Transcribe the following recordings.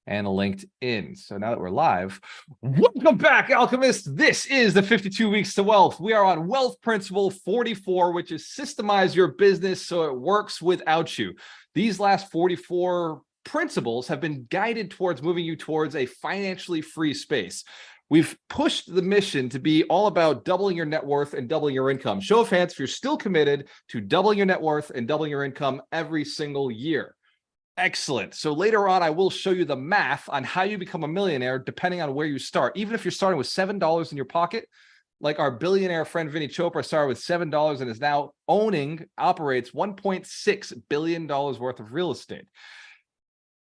and LinkedIn. So now that we're live, welcome back, alchemists. This is the 52 Weeks to Wealth. We are on Wealth Principle 44, which is systemize your business so it works without you. These last 44 principles have been guided towards moving you towards a financially free space. We've pushed the mission to be all about doubling your net worth and doubling your income. Show of hands if you're still committed to doubling your net worth and doubling your income every single year. Excellent. So later on, I will show you the math on how you become a millionaire, depending on where you start. Even if you're starting with $7 in your pocket, like our billionaire friend Vinny Chopra started with $7 and is now operates $1.6 billion worth of real estate,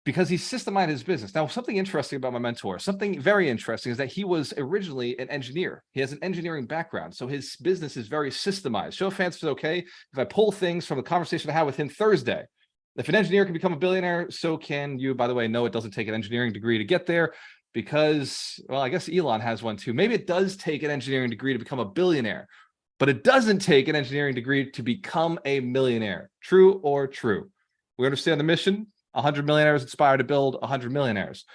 because he systemized his business. Now, something interesting about my mentor, something very interesting, is that he was originally an engineer. He has an engineering background, so his business is very systemized. Show of hands if it's okay if I pull things from the conversation I had with him Thursday. If an engineer can become a billionaire, so can you. By the way, no, it doesn't take an engineering degree to get there, because, well, I guess Elon has one too. Maybe it does take an engineering degree to become a billionaire, but it doesn't take an engineering degree to become a millionaire. True or true? We understand the mission. 100 millionaires inspire to build 100 millionaires.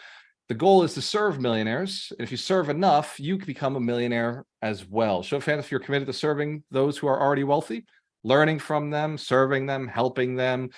The goal is to serve millionaires. And if you serve enough, you can become a millionaire as well. Show of hands if you're committed to serving those who are already wealthy, learning from them, serving them, helping them,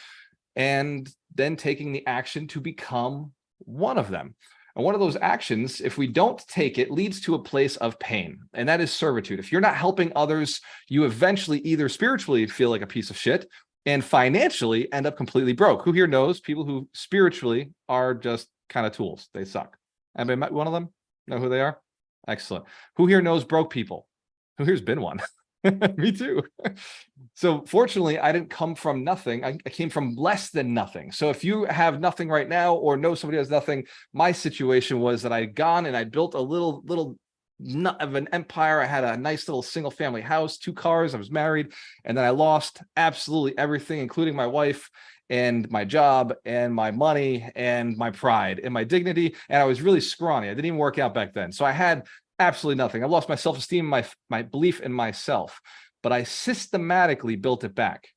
and then taking the action to become one of them. And one of those actions, if we don't take it, leads to a place of pain, and that is servitude. If you're not helping others, you eventually either spiritually feel like a piece of shit and financially end up completely broke. Who here knows people who spiritually are just kind of tools? They suck. Anybody met one of them? Know who they are? Excellent. Who here knows broke people? Who here's been one? Me too. So fortunately, I didn't come from nothing. I came from less than nothing. So if you have nothing right now or know somebody has nothing, my situation was that I'd gone and I built a little nut of an empire. I had a nice little single family house, 2 cars. I was married, and then I lost absolutely everything, including my wife and my job and my money and my pride and my dignity. And I was really scrawny. I didn't even work out back then. So I had absolutely nothing. I lost my self-esteem, my belief in myself, but I systematically built it back.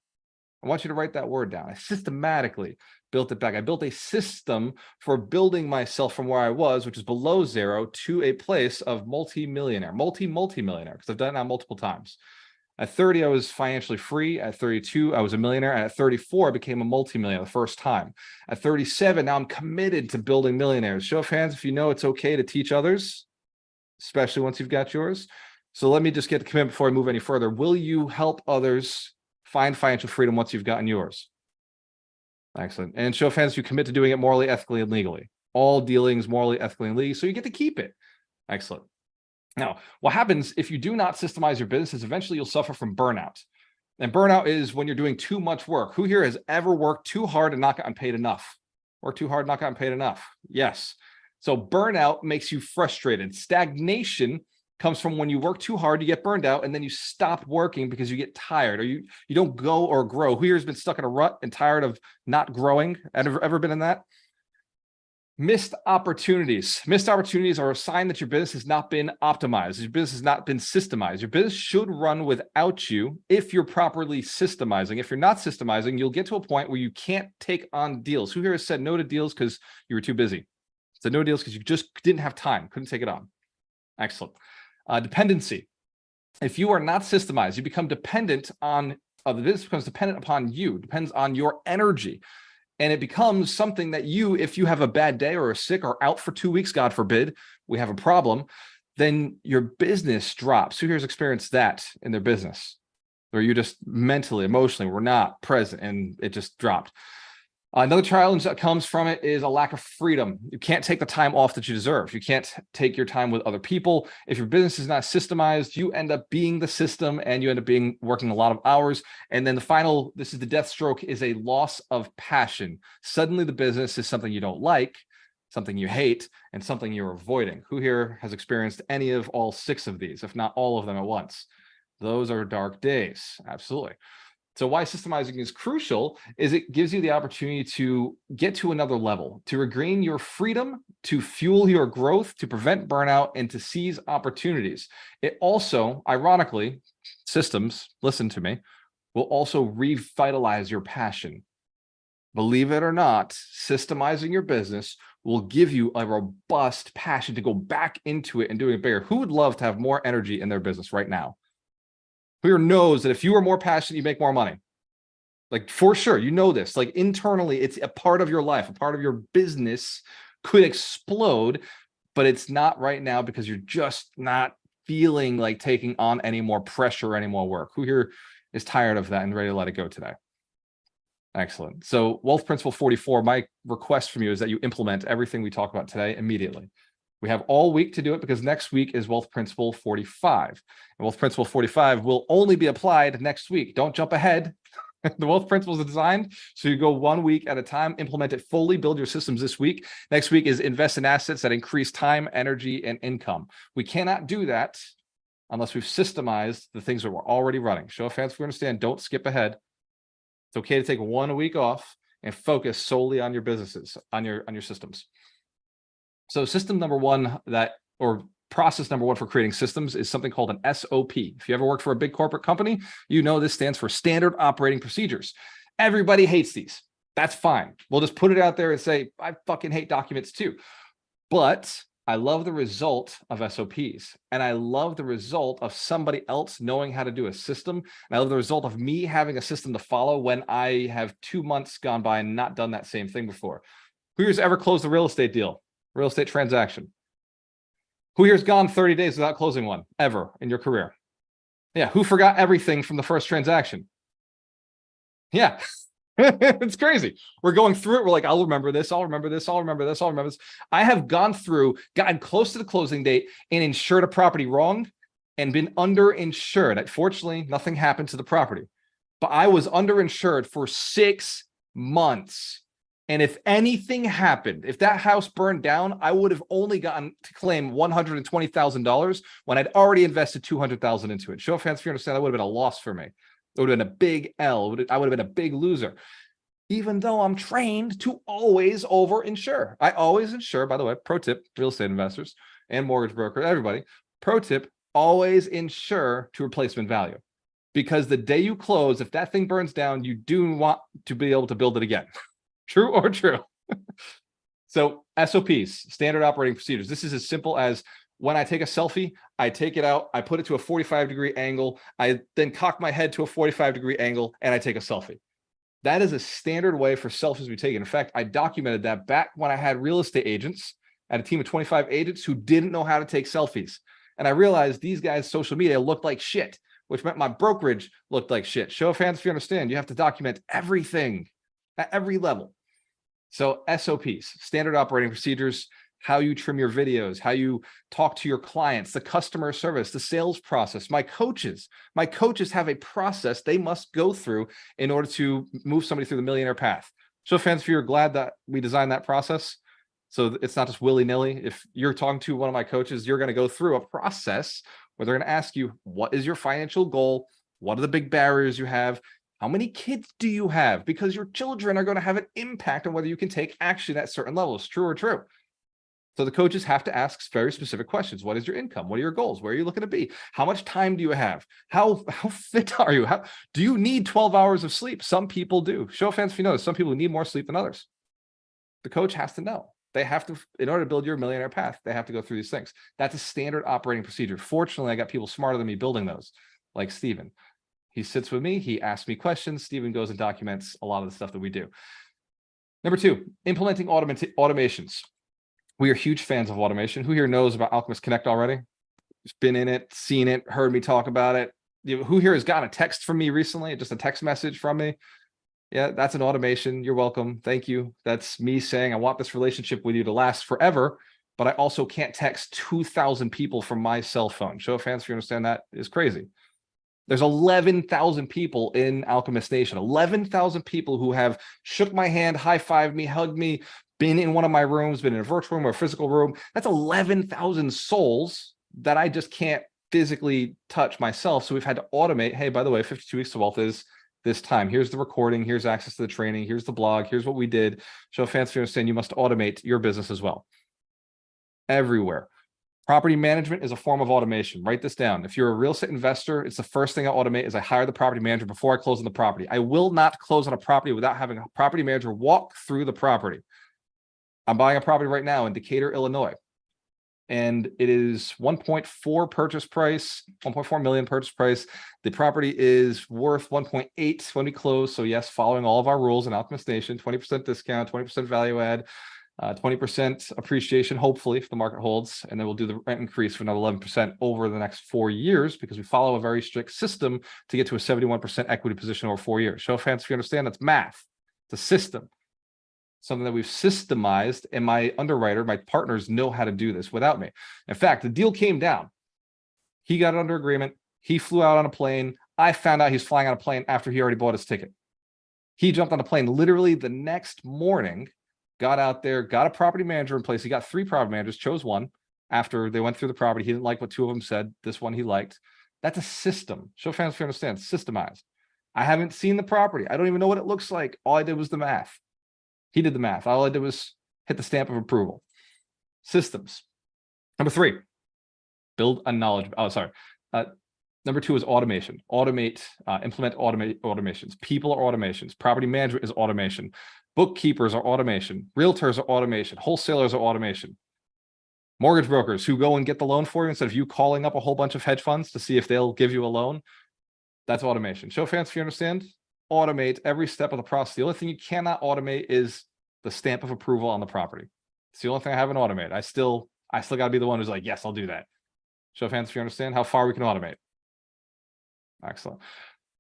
I want you to write that word down. I systematically built it back. I built a system for building myself from where I was, which is below zero, to a place of multi-millionaire, multi-millionaire, because I've done it now multiple times. At 30, I was financially free. At 32, I was a millionaire. And at 34, I became a multi-millionaire the first time. At 37, now I'm committed to building millionaires. Show of hands if you know it's okay to teach others, especially once you've got yours. So let me just get the commitment before I move any further. Will you help others find financial freedom once you've gotten yours? Excellent. And show of hands if you commit to doing it morally, ethically, and legally. All dealings morally, ethically, and legally, so you get to keep it. Excellent. Now, what happens if you do not systemize your business is eventually you'll suffer from burnout. And burnout is when you're doing too much work. Who here has ever worked too hard and not gotten paid enough? Worked too hard, not gotten paid enough? Yes. So burnout makes you frustrated. Stagnation comes from when you work too hard, you get burned out, and then you stop working because you get tired, or you don't go or grow. Who here has been stuck in a rut and tired of not growing? Ever been in that? Missed opportunities. Missed opportunities are a sign that your business has not been optimized. Your business has not been systemized. Your business should run without you if you're properly systemizing. If you're not systemizing, you'll get to a point where you can't take on deals. Who here has said no to deals because you were too busy? Said no deals because you just didn't have time, couldn't take it on. Excellent. Dependency. If you are not systemized, you become dependent on, the business becomes dependent upon you, depends on your energy. And it becomes something that you, if you have a bad day or are sick or out for 2 weeks, God forbid, we have a problem, then your business drops. Who here has experienced that in their business? Where you just mentally, emotionally were not present and it just dropped. Another challenge that comes from it is a lack of freedom. You can't take the time off that you deserve. You can't take your time with other people. If your business is not systemized, you end up being the system and you end up working a lot of hours. And then the final, this is the death stroke, is a loss of passion. Suddenly the business is something you don't like, something you hate, and something you're avoiding. Who here has experienced any of all 6 of these, if not all of them at once? Those are dark days. Absolutely. So why systemizing is crucial is it gives you the opportunity to get to another level, to regain your freedom, to fuel your growth, to prevent burnout, and to seize opportunities. It also, ironically, systems, listen to me, will also revitalize your passion. Believe it or not, systemizing your business will give you a robust passion to go back into it and doing it bigger. Who would love to have more energy in their business right now? Who here knows that if you are more passionate, you make more money? Like, for sure, you know this. Like, internally, it's a part of your life, a part of your business could explode, but it's not right now because you're just not feeling like taking on any more pressure, any more work. Who here is tired of that and ready to let it go today? Excellent. So Wealth Principle 44, my request from you is that you implement everything we talk about today immediately. We have all week to do it because next week is Wealth Principle 45. And Wealth Principle 45 will only be applied next week. Don't jump ahead. The Wealth Principles are designed so you go 1 week at a time, implement it fully, build your systems this week. Next week is invest in assets that increase time, energy, and income. We cannot do that unless we've systemized the things that we're already running. Show of hands if we understand. Don't skip ahead. It's okay to take 1 week off and focus solely on your businesses, on your systems. So system number one process number one for creating systems is something called an SOP. If you ever worked for a big corporate company, you know this stands for standard operating procedures. Everybody hates these. That's fine. We'll just put it out there and say, I fucking hate documents too. But I love the result of SOPs. And I love the result of somebody else knowing how to do a system. And I love the result of me having a system to follow when I have 2 months gone by and not done that same thing before. Who here's ever closed a real estate deal, real estate transaction? Who here's gone 30 days without closing one ever in your career? Yeah. Who forgot everything from the first transaction? Yeah. It's crazy. We're going through it. We're like, I'll remember this. I'll remember this. I'll remember this. I'll remember this. I have gone through, gotten close to the closing date and insured a property wrong and been underinsured. Fortunately, nothing happened to the property, but I was underinsured for 6 months. And if anything happened, if that house burned down, I would have only gotten to claim $120,000 when I'd already invested $200,000 into it. Show of hands if you understand, that would have been a loss for me. It would have been a big L. I would have been a big loser, even though I'm trained to always over-insure. I always insure, by the way, pro tip, real estate investors and mortgage broker, everybody, pro tip, always insure to replacement value. Because the day you close, if that thing burns down, you do want to be able to build it again. True or true? So SOPs, standard operating procedures. This is as simple as when I take a selfie, I take it out, I put it to a 45-degree angle, I then cock my head to a 45-degree angle, and I take a selfie. That is a standard way for selfies to be taken. In fact, I documented that back when I had real estate agents. I had a team of 25 agents who didn't know how to take selfies. And I realized these guys' social media looked like shit, which meant my brokerage looked like shit. Show of hands if you understand. You have to document everything at every level. So SOPs, standard operating procedures, how you trim your videos, how you talk to your clients, the customer service, the sales process. My coaches have a process they must go through in order to move somebody through the millionaire path. So fans, if you're glad that we designed that process, so it's not just willy-nilly. If you're talking to one of my coaches, you're going to go through a process where they're going to ask you, what is your financial goal? What are the big barriers you have? How many kids do you have? Because your children are going to have an impact on whether you can take action at certain levels. True or true? So the coaches have to ask very specific questions. What is your income? What are your goals? Where are you looking to be? How much time do you have? How fit are you? Do you need 12 hours of sleep? Some people do. Show of hands if you notice, some people need more sleep than others. The coach has to know. They have to, in order to build your millionaire path, they have to go through these things. That's a standard operating procedure. Fortunately, I got people smarter than me building those, like Steven. He sits with me. He asks me questions. Steven goes and documents a lot of the stuff that we do. Number two, implementing automations. We are huge fans of automation. Who here knows about Alchemist Connect already? Who's been in it, seen it, heard me talk about it? Who here has gotten a text from me recently? Just a text message from me? Yeah, that's an automation. You're welcome. Thank you. That's me saying I want this relationship with you to last forever, but I also can't text 2,000 people from my cell phone. Show of hands if you understand that is crazy. There's 11,000 people in Alchemist Nation, 11,000 people who have shook my hand, high-fived me, hugged me, been in one of my rooms, been in a virtual room or a physical room. That's 11,000 souls that I just can't physically touch myself. So we've had to automate. Hey, by the way, 52 Weeks to Wealth is this time. Here's the recording. Here's access to the training. Here's the blog. Here's what we did. Show of hands if you understand, you must automate your business as well. Everywhere. Property management is a form of automation. Write this down. If you're a real estate investor, it's the first thing I automate is I hire the property manager before I close on the property. I will not close on a property without having a property manager walk through the property. I'm buying a property right now in Decatur, Illinois, and it is 1.4 purchase price, 1.4 million purchase price. The property is worth 1.8 when we close. So yes, following all of our rules in Alchemist Nation, 20% discount, 20% value add, 20% appreciation, hopefully, if the market holds. And then we'll do the rent increase for another 11% over the next 4 years, because we follow a very strict system to get to a 71% equity position over 4 years. Show of hands if you understand, that's math. It's a system. Something that we've systemized, and my underwriter, my partners know how to do this without me. In fact, the deal came down. He got it under agreement. He flew out on a plane. I found out he's flying on a plane after he already bought his ticket. He jumped on a plane literally the next morning, got out there, got a property manager in place. He got 3 property managers, chose one after they went through the property. He didn't like what 2 of them said. This one he liked. That's a system. Show fans if you understand, systemized. I haven't seen the property. I don't even know what it looks like. All I did was the math. He did the math. All I did was hit the stamp of approval. Systems. Number 3, build a knowledge. Number 2 is automation. Automate, implement automations. People are automations. Property management is automation. Bookkeepers are automation. Realtors are automation. Wholesalers are automation. Mortgage brokers who go and get the loan for you instead of you calling up a whole bunch of hedge funds to see if they'll give you a loan. That's automation. Show of hands if you understand. Automate every step of the process. The only thing you cannot automate is the stamp of approval on the property. It's the only thing I haven't automated. I still got to be the one who's like, yes, I'll do that. Show of hands if you understand how far we can automate. Excellent.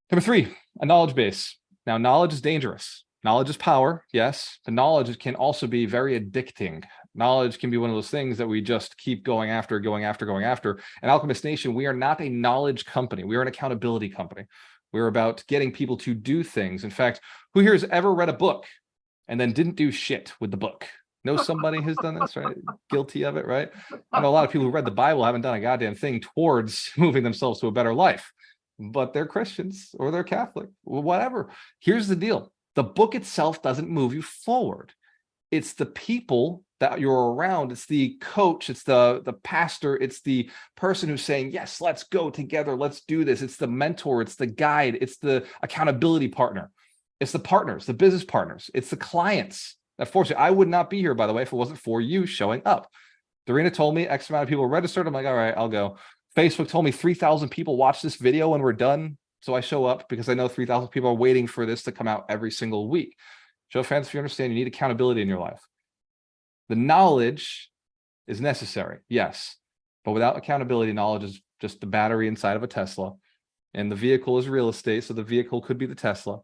Number 3, a knowledge base. Now, knowledge is dangerous. Knowledge is power, yes. The knowledge can also be very addicting. Knowledge can be one of those things that we just keep going after. In Alchemist Nation, we are not a knowledge company. We are an accountability company. We're about getting people to do things. In fact, who here has ever read a book and then didn't do shit with the book? Know somebody who's done this, right? Guilty of it, right? I know a lot of people who read the Bible haven't done a goddamn thing towards moving themselves to a better life, but they're Christians or they're Catholic, whatever. Here's the deal. The book itself doesn't move you forward. It's the people that you're around. It's the coach. It's the pastor. It's the person who's saying, yes, let's go together. Let's do this. It's the mentor. It's the guide. It's the accountability partner. It's the partners, the business partners. It's the clients that force you. I would not be here, by the way, if it wasn't for you showing up. Dorina told me X amount of people registered. I'm like, all right, I'll go. Facebook told me 3,000 people watch this video when we're done. So I show up because I know 3,000 people are waiting for this to come out every single week. Show fans, if you understand, you need accountability in your life. The knowledge is necessary, yes. But without accountability, knowledge is just the battery inside of a Tesla. And the vehicle is real estate, so the vehicle could be the Tesla.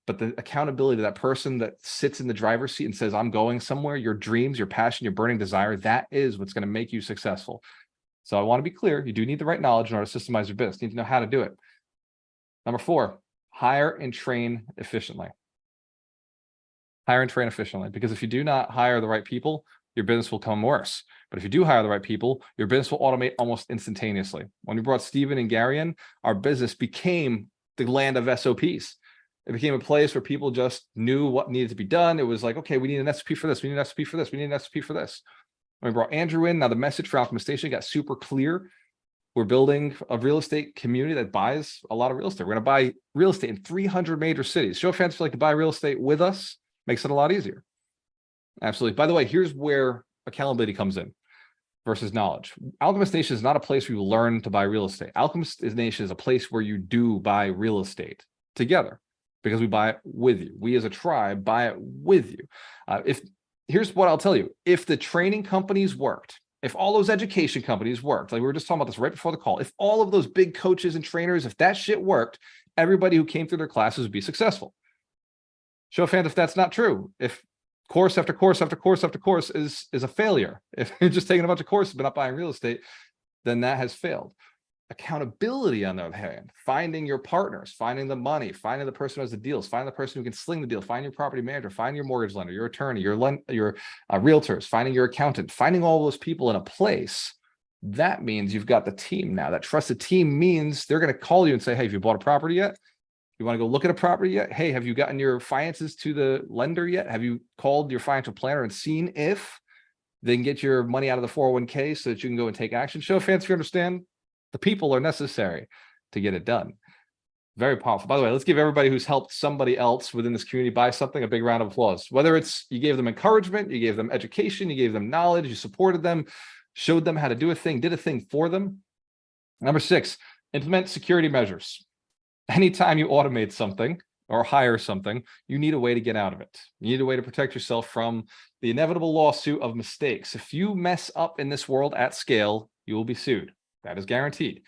But the accountability to that person that sits in the driver's seat and says, I'm going somewhere, your dreams, your passion, your burning desire, that is what's going to make you successful. So I want to be clear, you do need the right knowledge in order to systemize your business. You need to know how to do it. Number 4, hire and train efficiently. Hire and train efficiently, because if you do not hire the right people, your business will come worse. But if you do hire the right people, your business will automate almost instantaneously. When we brought Stephen and Gary in, our business became the land of SOPs. It became a place where people just knew what needed to be done. It was like, okay, we need an SOP for this. We need an SOP for this. We need an SOP for this. When we brought Andrew in, now the message for Alchemist Station got super clear. We're building a real estate community that buys a lot of real estate. We're going to buy real estate in 300 major cities. Show of hands if you like to buy real estate with us. Makes it a lot easier. Absolutely. By the way, here's where accountability comes in versus knowledge. Alchemist Nation is not a place where you learn to buy real estate. Alchemist Nation is a place where you do buy real estate together because we buy it with you. We as a tribe buy it with you. Here's what I'll tell you. If the training companies worked, if all those education companies worked, like we were just talking about this right before the call, if all of those big coaches and trainers, if that shit worked, everybody who came through their classes would be successful. Show of hands if that's not true. If course after course after course after course is a failure, if you're just taking a bunch of courses but not buying real estate, then that has failed. Accountability, on the other hand, finding your partners, finding the money, finding the person who has the deals, finding the person who can sling the deal, find your property manager, find your mortgage lender, your attorney, your realtors, finding your accountant, finding all those people in a place. That means you've got the team now. That trusted team means they're going to call you and say, hey, have you bought a property yet? You want to go look at a property yet? Hey, have you gotten your finances to the lender yet? Have you called your financial planner and seen if they can get your money out of the 401k so that you can go and take action? Show of hands if you understand. The people are necessary to get it done. Very powerful. By the way, let's give everybody who's helped somebody else within this community buy something a big round of applause. Whether it's you gave them encouragement, you gave them education, you gave them knowledge, you supported them, showed them how to do a thing, did a thing for them. Number 6, implement security measures. Anytime you automate something or hire something, you need a way to get out of it. You need a way to protect yourself from the inevitable lawsuit of mistakes. If you mess up in this world at scale, you will be sued. That is guaranteed.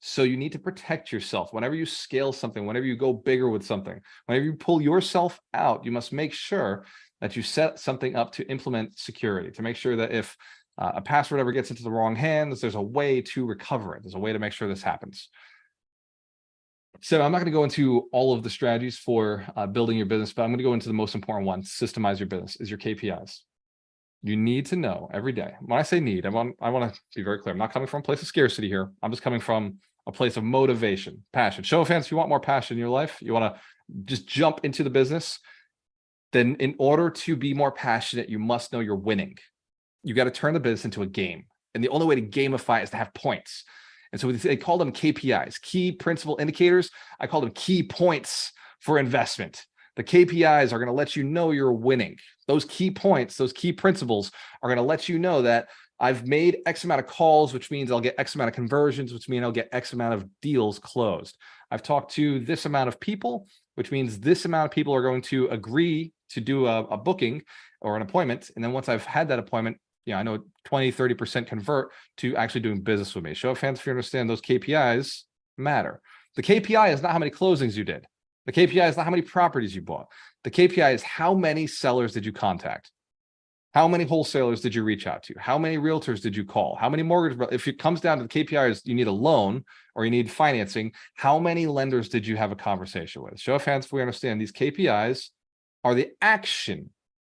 So you need to protect yourself. Whenever you scale something, whenever you go bigger with something, whenever you pull yourself out, you must make sure that you set something up to implement security, to make sure that if a password ever gets into the wrong hands, there's a way to recover it. There's a way to make sure this happens. So I'm not going to go into all of the strategies for building your business, but I'm going to go into the most important one. Systemize your business is your KPIs. You need to know every day. When I say need, I want to be very clear. I'm not coming from a place of scarcity here. I'm just coming from a place of motivation, passion. Show of hands, if you want more passion in your life, you want to just jump into the business, then in order to be more passionate, you must know you're winning. You got to turn the business into a game. And the only way to gamify it is to have points. And so they call them KPIs, key principal indicators. I call them key points for investment. The KPIs are going to let you know you're winning. Those key points, those key principles are going to let you know that I've made X amount of calls, which means I'll get X amount of conversions, which means I'll get X amount of deals closed. I've talked to this amount of people, which means this amount of people are going to agree to do a booking or an appointment. And then once I've had that appointment, I know 20, 30% convert to actually doing business with me. Show of hands if you understand those KPIs matter. The KPI is not how many closings you did. The KPI is not how many properties you bought. The KPI is how many sellers did you contact? How many wholesalers did you reach out to? How many realtors did you call? How many mortgage? If it comes down to the KPIs, you need a loan or you need financing. How many lenders did you have a conversation with? Show of hands if we understand these KPIs are the action,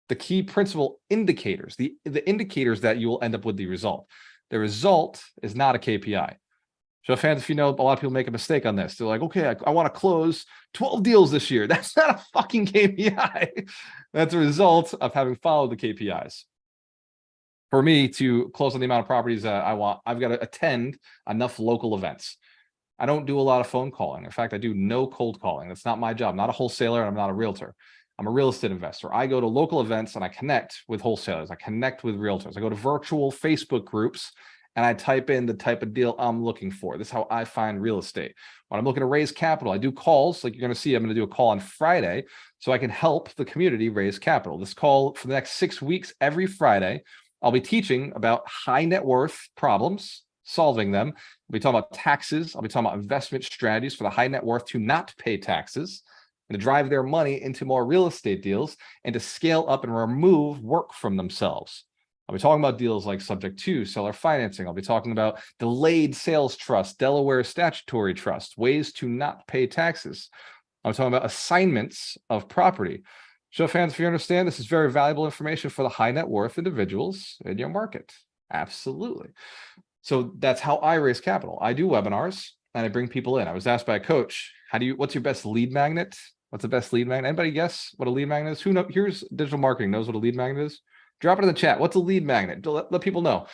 the key principal indicators, the indicators that you will end up with the result. The result is not a KPI. Show of hands if you know, a lot of people make a mistake on this. They're like, okay, I want to close 12 deals this year. That's not a fucking KPI. That's a result of having followed the KPIs. For me to close on the amount of properties that I want, I've got to attend enough local events. I don't do a lot of phone calling. In fact, I do no cold calling. That's not my job. I'm not a wholesaler and I'm not a realtor. I'm a real estate investor. I go to local events and I connect with wholesalers. I connect with realtors. I go to virtual Facebook groups and I type in the type of deal I'm looking for. This is how I find real estate. When I'm looking to raise capital, I do calls. Like you're going to see, I'm going to do a call on Friday so I can help the community raise capital. This call for the next 6 weeks, every Friday, I'll be teaching about high net worth problems, solving them. I'll be talking about taxes. I'll be talking about investment strategies for the high net worth to not pay taxes and to drive their money into more real estate deals and to scale up and remove work from themselves. I'll be talking about deals like subject to seller financing. I'll be talking about delayed sales trust, Delaware statutory trust, ways to not pay taxes. I'm talking about assignments of property. Show of hands if you understand, this is very valuable information for the high net worth individuals in your market. Absolutely. So that's how I raise capital. I do webinars and I bring people in. I was asked by a coach, what's your best lead magnet? What's the best lead magnet? Anybody guess what a lead magnet is? Who knows? Here's digital marketing knows what a lead magnet is. Drop it in the chat. What's a lead magnet? Let people know.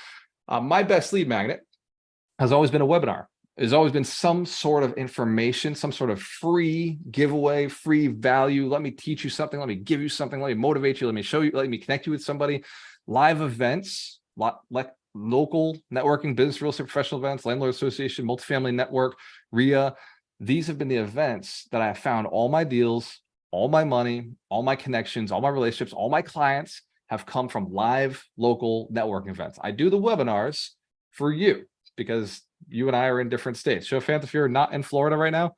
My best lead magnet has always been a webinar. There's always been some sort of information, some sort of free giveaway, free value. Let me teach you something. Let me give you something. Let me motivate you. Let me show you. Let me connect you with somebody. Live events, like local networking, business, real estate professional events, landlord association, multifamily network, RIA. These have been the events that I have found all my deals, all my money, all my connections, all my relationships, all my clients have come from live local networking events. I do the webinars for you because you and I are in different states. Show of hands if you're not in Florida right now.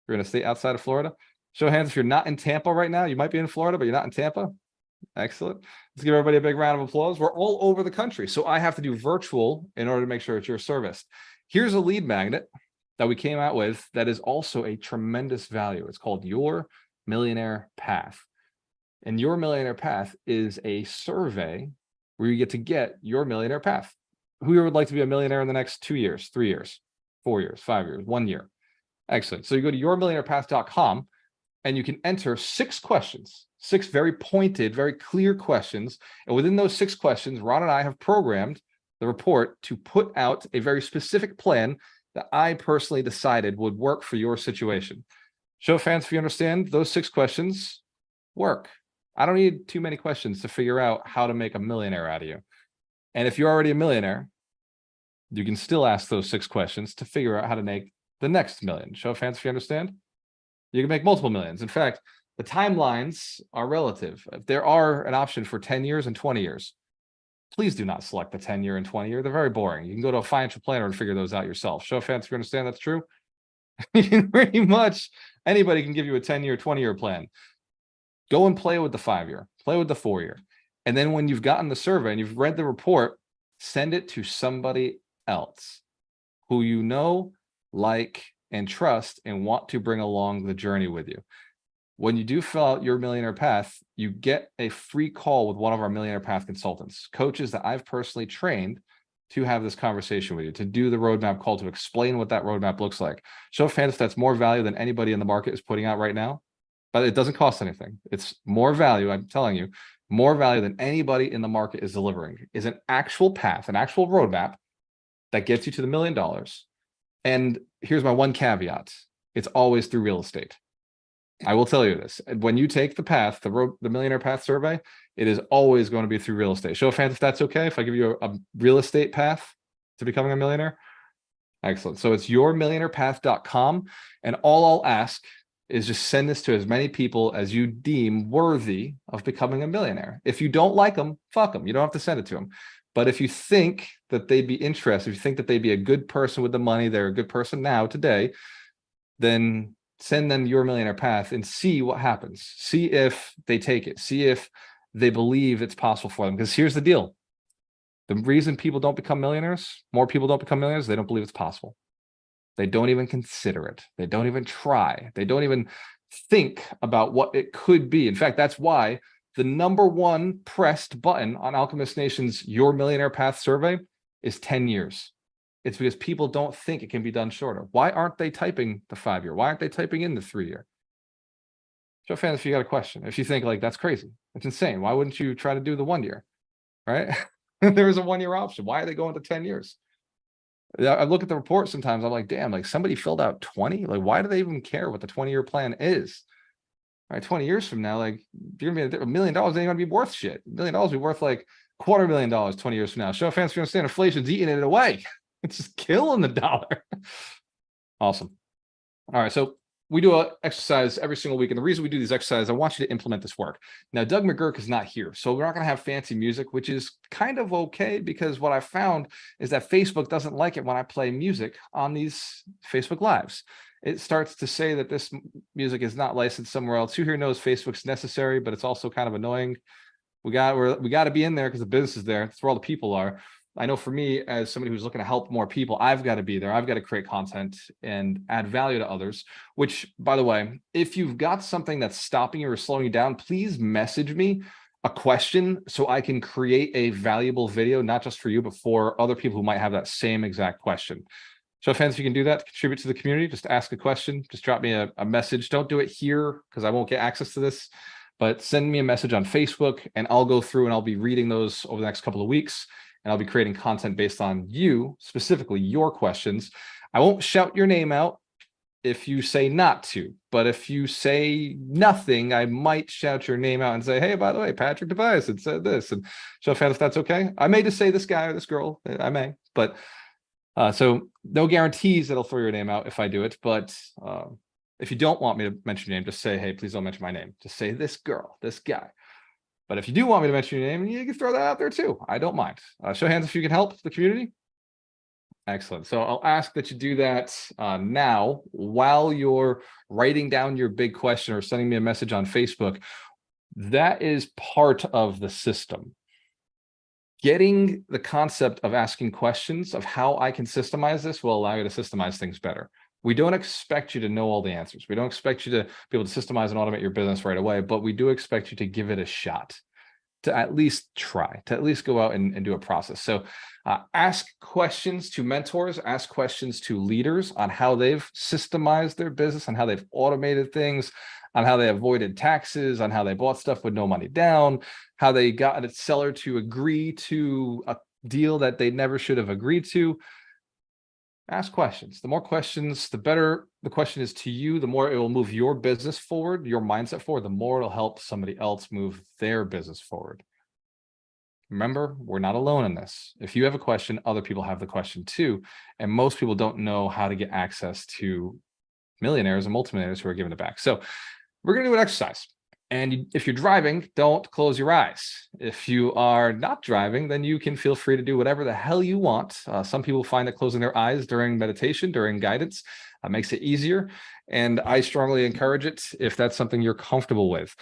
You're in a state outside of Florida. Show of hands if you're not in Tampa right now. You might be in Florida, but you're not in Tampa. Excellent. Let's give everybody a big round of applause. We're all over the country. So I have to do virtual in order to make sure it's your service. Here's a lead magnet that we came out with that is also a tremendous value. It's called Your Millionaire Path. And Your Millionaire Path is a survey where you get to get your millionaire path. Who would like to be a millionaire in the next 2 years, 3 years, 4 years, 5 years, 1 year? Excellent. So you go to yourmillionairepath.com and you can enter 6 questions, 6 very pointed, very clear questions. And within those 6 questions, Ron and I have programmed the report to put out a very specific plan that I personally decided would work for your situation. Show of hands if you understand those 6 questions work. I don't need too many questions to figure out how to make a millionaire out of you. And if you're already a millionaire, you can still ask those 6 questions to figure out how to make the next million. Show of hands if you understand. You can make multiple millions. In fact, the timelines are relative. If there are an option for 10 years and 20 years, please do not select the 10-year and 20-year. They're very boring. You can go to a financial planner and figure those out yourself. Show of hands if you understand that's true. Pretty much anybody can give you a 10-year, 20-year plan. Go and play with the 5-year, play with the 4-year. And then when you've gotten the survey and you've read the report, send it to somebody else who you know, like, and trust and want to bring along the journey with you. When you do fill out your Millionaire Path, you get a free call with one of our Millionaire Path consultants, coaches that I've personally trained to have this conversation with you, to do the roadmap call, to explain what that roadmap looks like. Show of hands if that's more value than anybody in the market is putting out right now, but it doesn't cost anything. It's more value, I'm telling you, more value than anybody in the market is delivering, is an actual path, an actual roadmap that gets you to the $1 million. And here's my one caveat. It's always through real estate. I will tell you this. When you take the path, the Millionaire Path survey, it is always going to be through real estate. Show of hands if that's okay, if I give you a real estate path to becoming a millionaire. Excellent. So it's yourmillionairepath.com. And all I'll ask is just send this to as many people as you deem worthy of becoming a millionaire. If you don't like them, fuck them. You don't have to send it to them. But if you think that they'd be interested, if you think that they'd be a good person with the money, they're a good person now, today, then send them your Millionaire Path and see what happens. See if they take it. See if they believe it's possible for them. Because here's the deal. The reason people don't become millionaires, more people don't become millionaires, they don't believe it's possible. They don't even consider it. They don't even try. They don't even think about what it could be. In fact, that's why the #1 pressed button on Alchemist Nation's Your Millionaire Path survey is 10 years. It's because people don't think it can be done shorter. Why aren't they typing the 5-year? Why aren't they typing in the 3-year? Show of hands if you got a question. If you think like, that's crazy, it's insane. Why wouldn't you try to do the 1 year, right? There is a 1-year option. Why are they going to 10 years? I look at the report sometimes, I'm like, damn, like somebody filled out 20. Like, why do they even care what the 20-year plan is? Right, 20 years from now, like you're gonna be $1 million ain't gonna be worth shit. $1 million will be worth like $250,000 20 years from now. Show of hands if you understand inflation's eating it away. It's just killing the dollar. Awesome. All right, so we do an exercise every single week, and the reason we do these exercises, I want you to implement this work. Now, Doug McGurk is not here, so we're not going to have fancy music, which is kind of okay, because what I found is that Facebook doesn't like it when I play music on these Facebook Lives. It starts to say that this music is not licensed somewhere else. Who here knows Facebook's necessary, but it's also kind of annoying. We got to be in there because the business is there. That's where all the people are. I know for me, as somebody who's looking to help more people, I've got to be there. I've got to create content and add value to others, which, by the way, if you've got something that's stopping you or slowing you down, please message me a question so I can create a valuable video, not just for you, but for other people who might have that same exact question. Show of hands if you can do that to contribute to the community. Just ask a question. Just drop me a message. Don't do it here because I won't get access to this, but send me a message on Facebook and I'll go through and I'll be reading those over the next couple of weeks. And I'll be creating content based on you, specifically your questions. I won't shout your name out if you say not to, but if you say nothing, I might shout your name out and say, hey, by the way, Patrick Tobias had said this. And show of hands if that's okay. I may just say this guy or this girl, I may, but so no guarantees that I'll throw your name out if I do it. But if you don't want me to mention your name, just say, hey, please don't mention my name. Just say this girl, this guy. But if you do want me to mention your name, you can throw that out there too. I don't mind. Show of hands if you can help the community. Excellent. So I'll ask that you do that now while you're writing down your big question or sending me a message on Facebook. That is part of the system. Getting the concept of asking questions of how I can systemize this will allow you to systemize things better. We don't expect you to know all the answers. We don't expect you to be able to systemize and automate your business right away, but we do expect you to give it a shot, to at least try, to at least go out and do a process. So ask questions to mentors, ask questions to leaders on how they've systemized their business, on how they've automated things, on how they avoided taxes, on how they bought stuff with no money down, how they got a seller to agree to a deal that they never should have agreed to. Ask questions. The more questions, the better the question is to you, the more it will move your business forward, your mindset forward, the more it'll help somebody else move their business forward. Remember, we're not alone in this. If you have a question, other people have the question too. And most people don't know how to get access to millionaires and multimillionaires who are giving it back. So we're going to do an exercise. And if you're driving, don't close your eyes. If you are not driving, then you can feel free to do whatever the hell you want. Some people find that closing their eyes during meditation, during guidance, makes it easier. And I strongly encourage it if that's something you're comfortable with.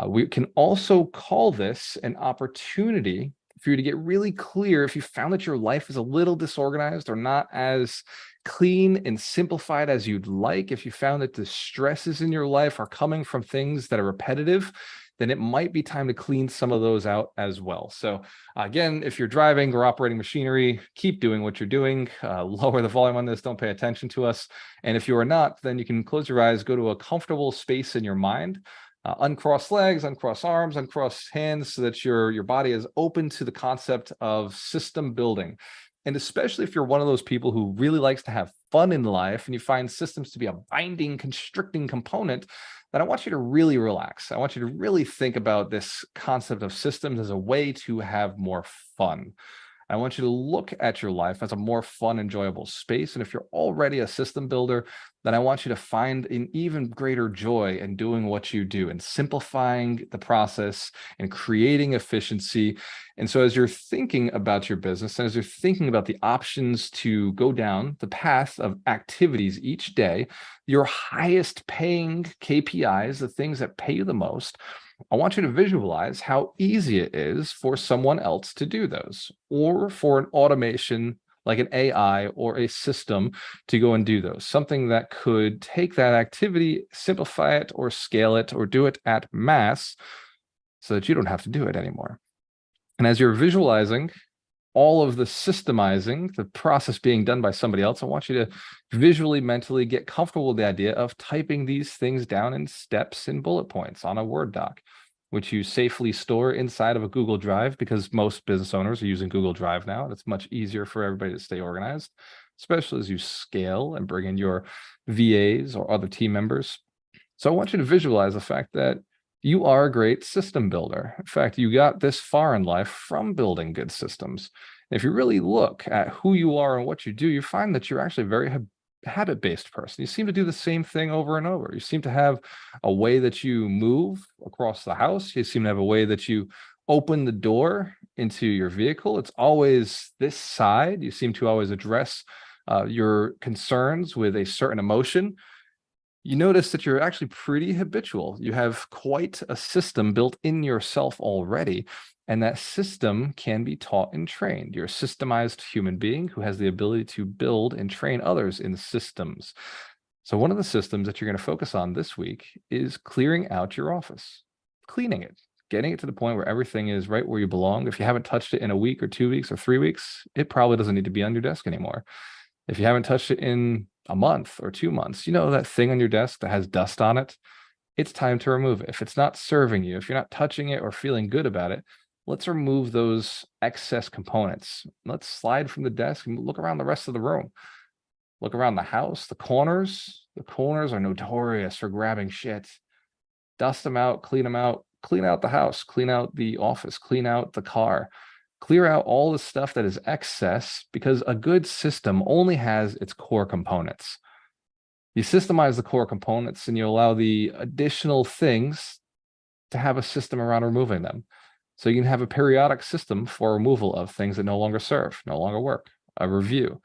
We can also call this an opportunity for you to get really clear if you found that your life is a little disorganized or not as clean and simplified as you'd like. If you found that the stresses in your life are coming from things that are repetitive, then it might be time to clean some of those out as well. So again, if you're driving or operating machinery, keep doing what you're doing. Lower the volume on this, don't pay attention to us. And if you are not, then you can close your eyes, go to a comfortable space in your mind. Uncross legs, uncross arms, uncross hands so that your body is open to the concept of system building. And especially if you're one of those people who really likes to have fun in life and you find systems to be a binding, constricting component, then I want you to really relax. I want you to really think about this concept of systems as a way to have more fun. I want you to look at your life as a more fun, enjoyable space. And if you're already a system builder, then I want you to find an even greater joy in doing what you do and simplifying the process and creating efficiency. And so as you're thinking about your business and as you're thinking about the options to go down the path of activities each day, your highest paying KPIs, the things that pay you the most, I want you to visualize how easy it is for someone else to do those, or for an automation like an AI or a system to go and do those. Something that could take that activity, simplify it, or scale it, or do it at mass so that you don't have to do it anymore. And as you're visualizing all of the systemizing, the process being done by somebody else, I want you to visually, mentally get comfortable with the idea of typing these things down in steps and bullet points on a Word doc, which you safely store inside of a Google Drive, because most business owners are using Google Drive now. And it's much easier for everybody to stay organized, especially as you scale and bring in your VAs or other team members. So I want you to visualize the fact that you are a great system builder. In fact, you got this far in life from building good systems. If you really look at who you are and what you do, you find that you're actually a very habit-based person. You seem to do the same thing over and over. You seem to have a way that you move across the house. You seem to have a way that you open the door into your vehicle. It's always this side. You seem to always address your concerns with a certain emotion. You notice that you're actually pretty habitual. You have quite a system built in yourself already, and that system can be taught and trained. You're a systemized human being who has the ability to build and train others in systems. So one of the systems that you're going to focus on this week is clearing out your office, cleaning it, getting it to the point where everything is right where you belong. If you haven't touched it in a week or 2 weeks or 3 weeks, it probably doesn't need to be on your desk anymore. If you haven't touched it in a month or 2 months, you know that thing on your desk that has dust on it, it's time to remove it. If it's not serving you, if you're not touching it or feeling good about it, let's remove those excess components. Let's slide from the desk and look around the rest of the room. Look around the house, the corners. The corners are notorious for grabbing shit. Dust them out, clean out the house, clean out the office, clean out the car. Clear out all the stuff that is excess, because a good system only has its core components. You systemize the core components and you allow the additional things to have a system around removing them. So you can have a periodic system for removal of things that no longer serve, no longer work, a review.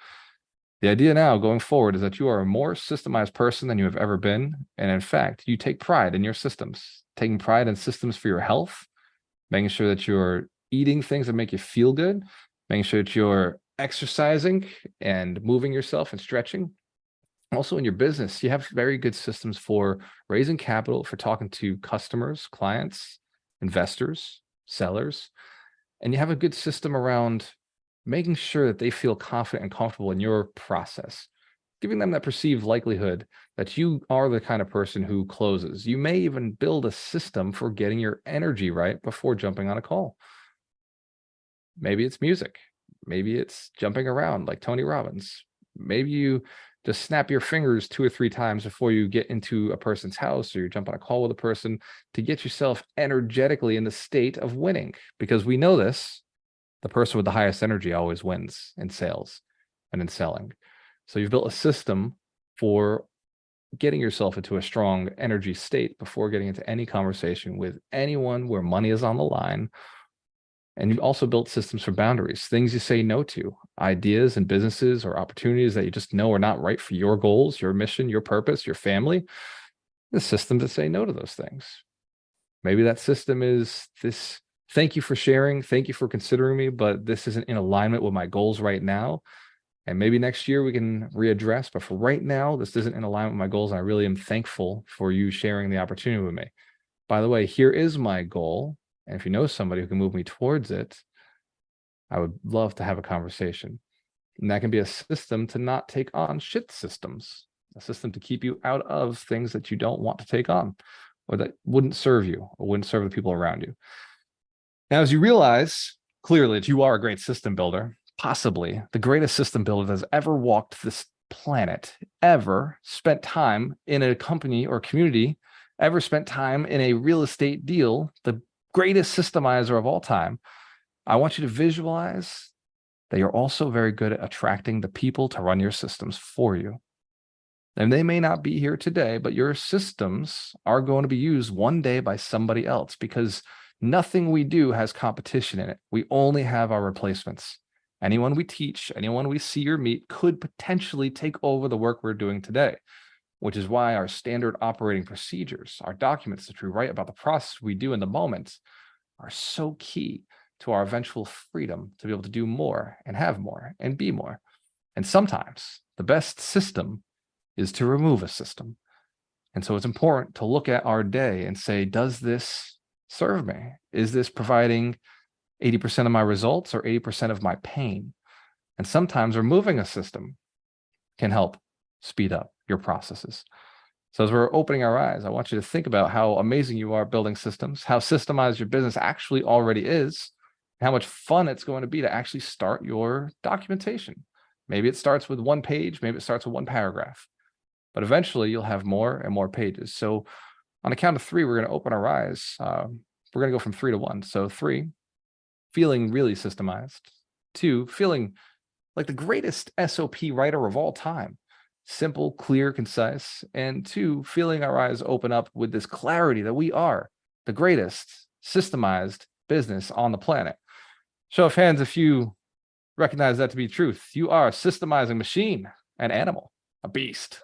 The idea now going forward is that you are a more systemized person than you have ever been. And in fact, you take pride in your systems, taking pride in systems for your health, making sure that you're eating things that make you feel good, making sure that you're exercising and moving yourself and stretching. Also in your business, you have very good systems for raising capital, for talking to customers, clients, investors, sellers, and you have a good system around making sure that they feel confident and comfortable in your process, giving them that perceived likelihood that you are the kind of person who closes. You may even build a system for getting your energy right before jumping on a call. Maybe it's music. Maybe it's jumping around like Tony Robbins. Maybe you just snap your fingers 2 or 3 times before you get into a person's house, or you jump on a call with a person to get yourself energetically in the state of winning. Because we know this, the person with the highest energy always wins in sales and in selling. So you've built a system for getting yourself into a strong energy state before getting into any conversation with anyone where money is on the line. And you've also built systems for boundaries, things you say no to, ideas and businesses or opportunities that you just know are not right for your goals, your mission, your purpose, your family. The system to say no to those things. Maybe that system is this: thank you for sharing, thank you for considering me, but this isn't in alignment with my goals right now. And maybe next year we can readdress, but for right now, this isn't in alignment with my goals. And I really am thankful for you sharing the opportunity with me. By the way, here is my goal. And if you know somebody who can move me towards it, I would love to have a conversation. And that can be a system to not take on shit systems, a system to keep you out of things that you don't want to take on, or that wouldn't serve you or wouldn't serve the people around you. Now, as you realize clearly that you are a great system builder, possibly the greatest system builder that's ever walked this planet, ever spent time in a company or community, ever spent time in a real estate deal, the greatest systemizer of all time, I want you to visualize that you're also very good at attracting the people to run your systems for you. And they may not be here today, but your systems are going to be used one day by somebody else, because nothing we do has competition in it. We only have our replacements. Anyone we teach, anyone we see or meet could potentially take over the work we're doing today, which is why our standard operating procedures, our documents that we write about the process we do in the moment, are so key to our eventual freedom to be able to do more and have more and be more. And sometimes the best system is to remove a system. And so it's important to look at our day and say, does this serve me? Is this providing 80% of my results or 80% of my pain? And sometimes removing a system can help speed up your processes. So as we're opening our eyes, I want you to think about how amazing you are building systems, how systemized your business actually already is, and how much fun it's going to be to actually start your documentation. Maybe it starts with 1 page, maybe it starts with 1 paragraph, but eventually you'll have more and more pages. So on a count of 3, we're going to open our eyes. We're going to go from 3 to 1. So 3, feeling really systemized. 2, feeling like the greatest SOP writer of all time. Simple, clear, concise. And 2, feeling our eyes open up with this clarity that we are the greatest systemized business on the planet. Show of hands if you recognize that to be truth. You are a systemizing machine, an animal, a beast.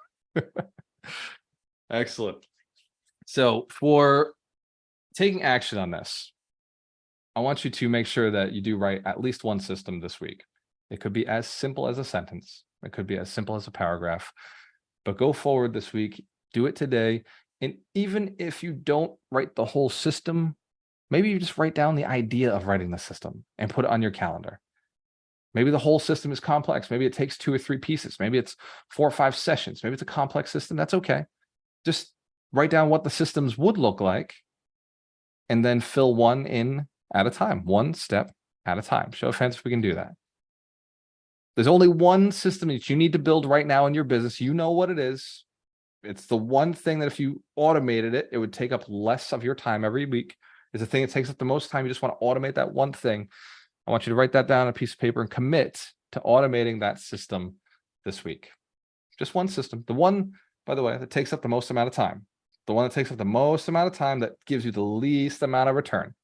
Excellent. So for taking action on this, I want you to make sure that you do write at least 1 system this week. It could be as simple as a sentence. It could be as simple as a paragraph, but go forward this week, do it today. And even if you don't write the whole system, maybe you just write down the idea of writing the system and put it on your calendar. Maybe the whole system is complex. Maybe it takes 2 or 3 pieces. Maybe it's 4 or 5 sessions. Maybe it's a complex system. That's okay. Just write down what the systems would look like and then fill one in at a time, 1 step at a time. Show of hands if we can do that. There's only 1 system that you need to build right now in your business. You know what it is. It's the one thing that if you automated it, it would take up less of your time every week. It's the thing that takes up the most time. You just want to automate that one thing. I want you to write that down on a piece of paper and commit to automating that system this week. Just 1 system. The one, by the way, that takes up the most amount of time. The one that takes up the most amount of time that gives you the least amount of return.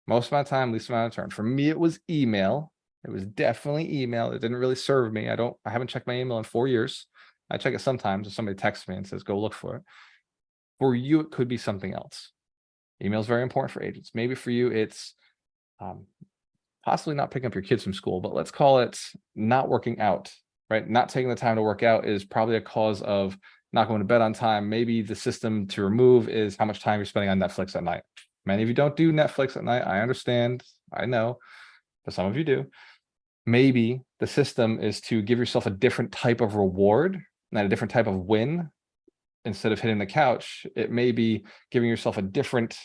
Most amount of time, least amount of return. For me, it was email. It was definitely email. It didn't really serve me. I haven't checked my email in 4 years. I check it sometimes if somebody texts me and says, go look for it. For you, it could be something else. Email is very important for agents. Maybe for you, it's possibly not picking up your kids from school, but let's call it not working out, right? Not taking the time to work out is probably a cause of not going to bed on time. Maybe the system to remove is how much time you're spending on Netflix at night. Many of you don't do Netflix at night. I understand. I know, but some of you do. Maybe the system is to give yourself a different type of reward and a different type of win. Instead of hitting the couch, it may be giving yourself a different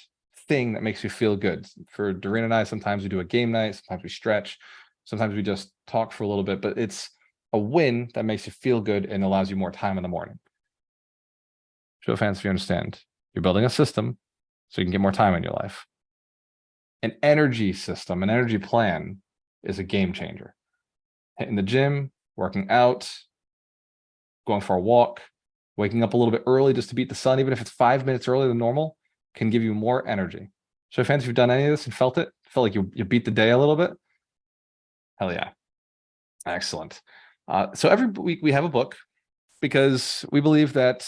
thing that makes you feel good. For Doreen and I, sometimes we do a game night, sometimes we stretch, sometimes we just talk for a little bit, but it's a win that makes you feel good and allows you more time in the morning. Show of hands if you understand. You're building a system so you can get more time in your life. An energy system, an energy plan is a game changer. Hitting the gym, working out, going for a walk, waking up a little bit early just to beat the sun, even if it's 5 minutes earlier than normal, can give you more energy. Show of hands if you've done any of this and felt it, felt like you beat the day a little bit. Hell yeah. Excellent. So every week we have a book because we believe that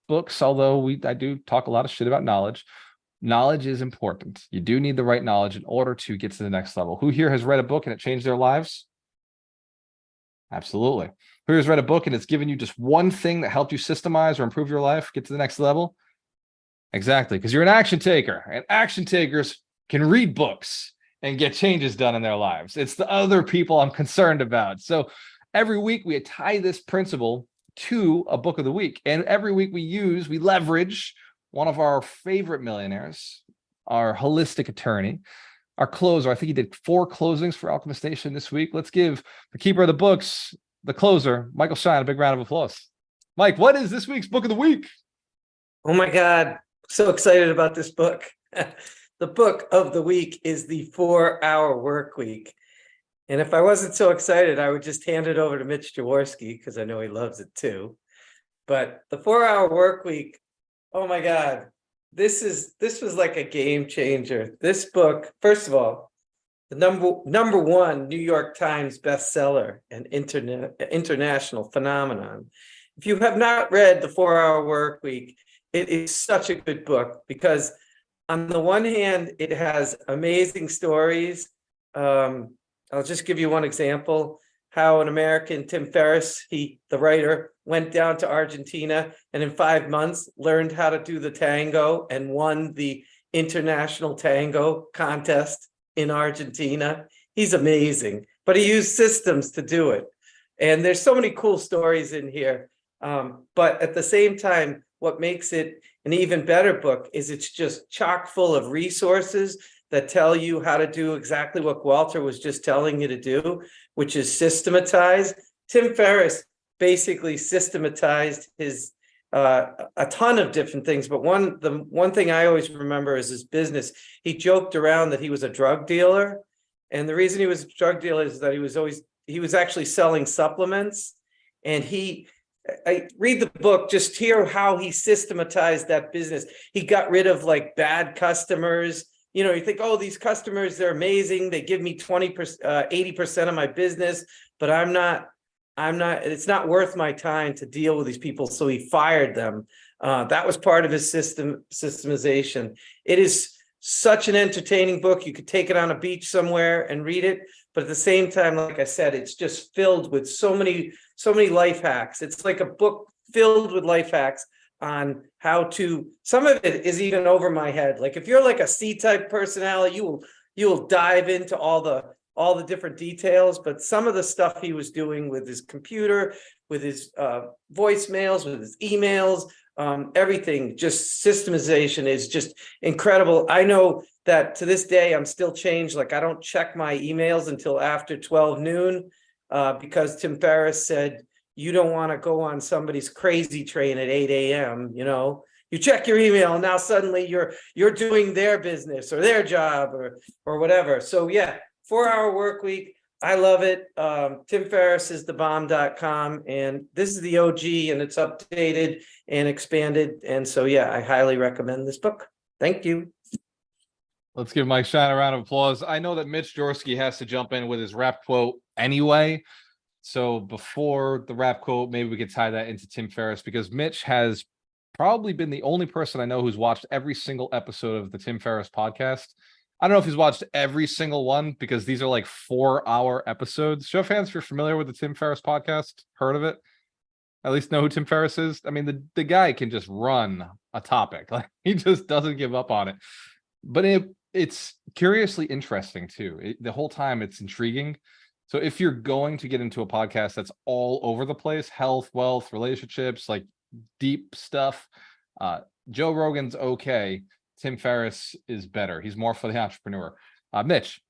books, although I do talk a lot of shit about knowledge is important. You do need the right knowledge in order to get to the next level. Who here has read a book and it changed their lives? Absolutely. Who has read a book and it's given you just one thing that helped you systemize or improve your life, get to the next level? Exactly, because you're an action taker, and action takers can read books and get changes done in their lives. It's the other people I'm concerned about. So every week we tie this principle to a book of the week. And every week we leverage one of our favorite millionaires, our holistic attorney, our closer. I think he did 4 closings for Alchemist Nation this week. Let's give the keeper of the books, the closer, Michael Shine, a big round of applause. Mike, what is this week's book of the week? Oh my God, so excited about this book. The book of the week is the 4-Hour Work Week. And if I wasn't so excited, I would just hand it over to Mitch Jaworski because I know he loves it too. But the 4-Hour Work Week, oh my God, this was like a game changer. This book, first of all, the number one New York Times bestseller and international phenomenon. If you have not read the 4-Hour Work Week, it is such a good book because on the one hand, it has amazing stories. I'll just give you one example, how an American, Tim Ferriss, the writer, went down to Argentina and in 5 months learned how to do the tango and won the international tango contest in Argentina. He's amazing, but he used systems to do it. And there's so many cool stories in here. But at the same time, what makes it an even better book is it's just chock full of resources that tell you how to do exactly what Walter was just telling you to do, which is systematize. Tim Ferriss basically systematized his a ton of different things, but the one thing I always remember is his business. He joked around that he was a drug dealer, and the reason he was a drug dealer is that he was actually selling supplements, and I read the book, just hear how he systematized that business. He got rid of like bad customers. You know, you think, oh, these customers, they're amazing. They give me 20%, 80% of my business, but it's not worth my time to deal with these people. So he fired them. That was part of his systemization. It is such an entertaining book. You could take it on a beach somewhere and read it. But at the same time, like I said, it's just filled with so many life hacks. It's like a book filled with life hacks on how to, some of it is even over my head. Like if you're like a C-type personality, you will dive into all the different details, but some of the stuff he was doing with his computer, with his voicemails, with his emails, everything, just systemization is just incredible. I know that to this day, I'm still changed. Like I don't check my emails until after 12 noon because Tim Ferriss said, you don't want to go on somebody's crazy train at 8 a.m. You know, you check your email and now suddenly you're doing their business or their job or whatever. So yeah, 4-Hour Work Week. I love it. Tim Ferriss is thebomb.com, and this is the OG, and it's updated and expanded. And so, yeah, I highly recommend this book. Thank you. Let's give Mike Shine a round of applause. I know that Mitch Jaworski has to jump in with his rap quote anyway. So before the rap quote, maybe we could tie that into Tim Ferriss, because Mitch has probably been the only person I know who's watched every single episode of the Tim Ferriss podcast. I don't know if he's watched every single one because these are like 4-hour episodes. Show of hands if you're familiar with the Tim Ferriss podcast, heard of it, at least know who Tim Ferriss is. I mean, the guy can just run a topic. Like he just doesn't give up on it. But it's curiously interesting too. The whole time it's intriguing. So if you're going to get into a podcast that's all over the place, health, wealth, relationships, like deep stuff, Joe Rogan's okay. Tim Ferriss is better. He's more for the entrepreneur. Mitch,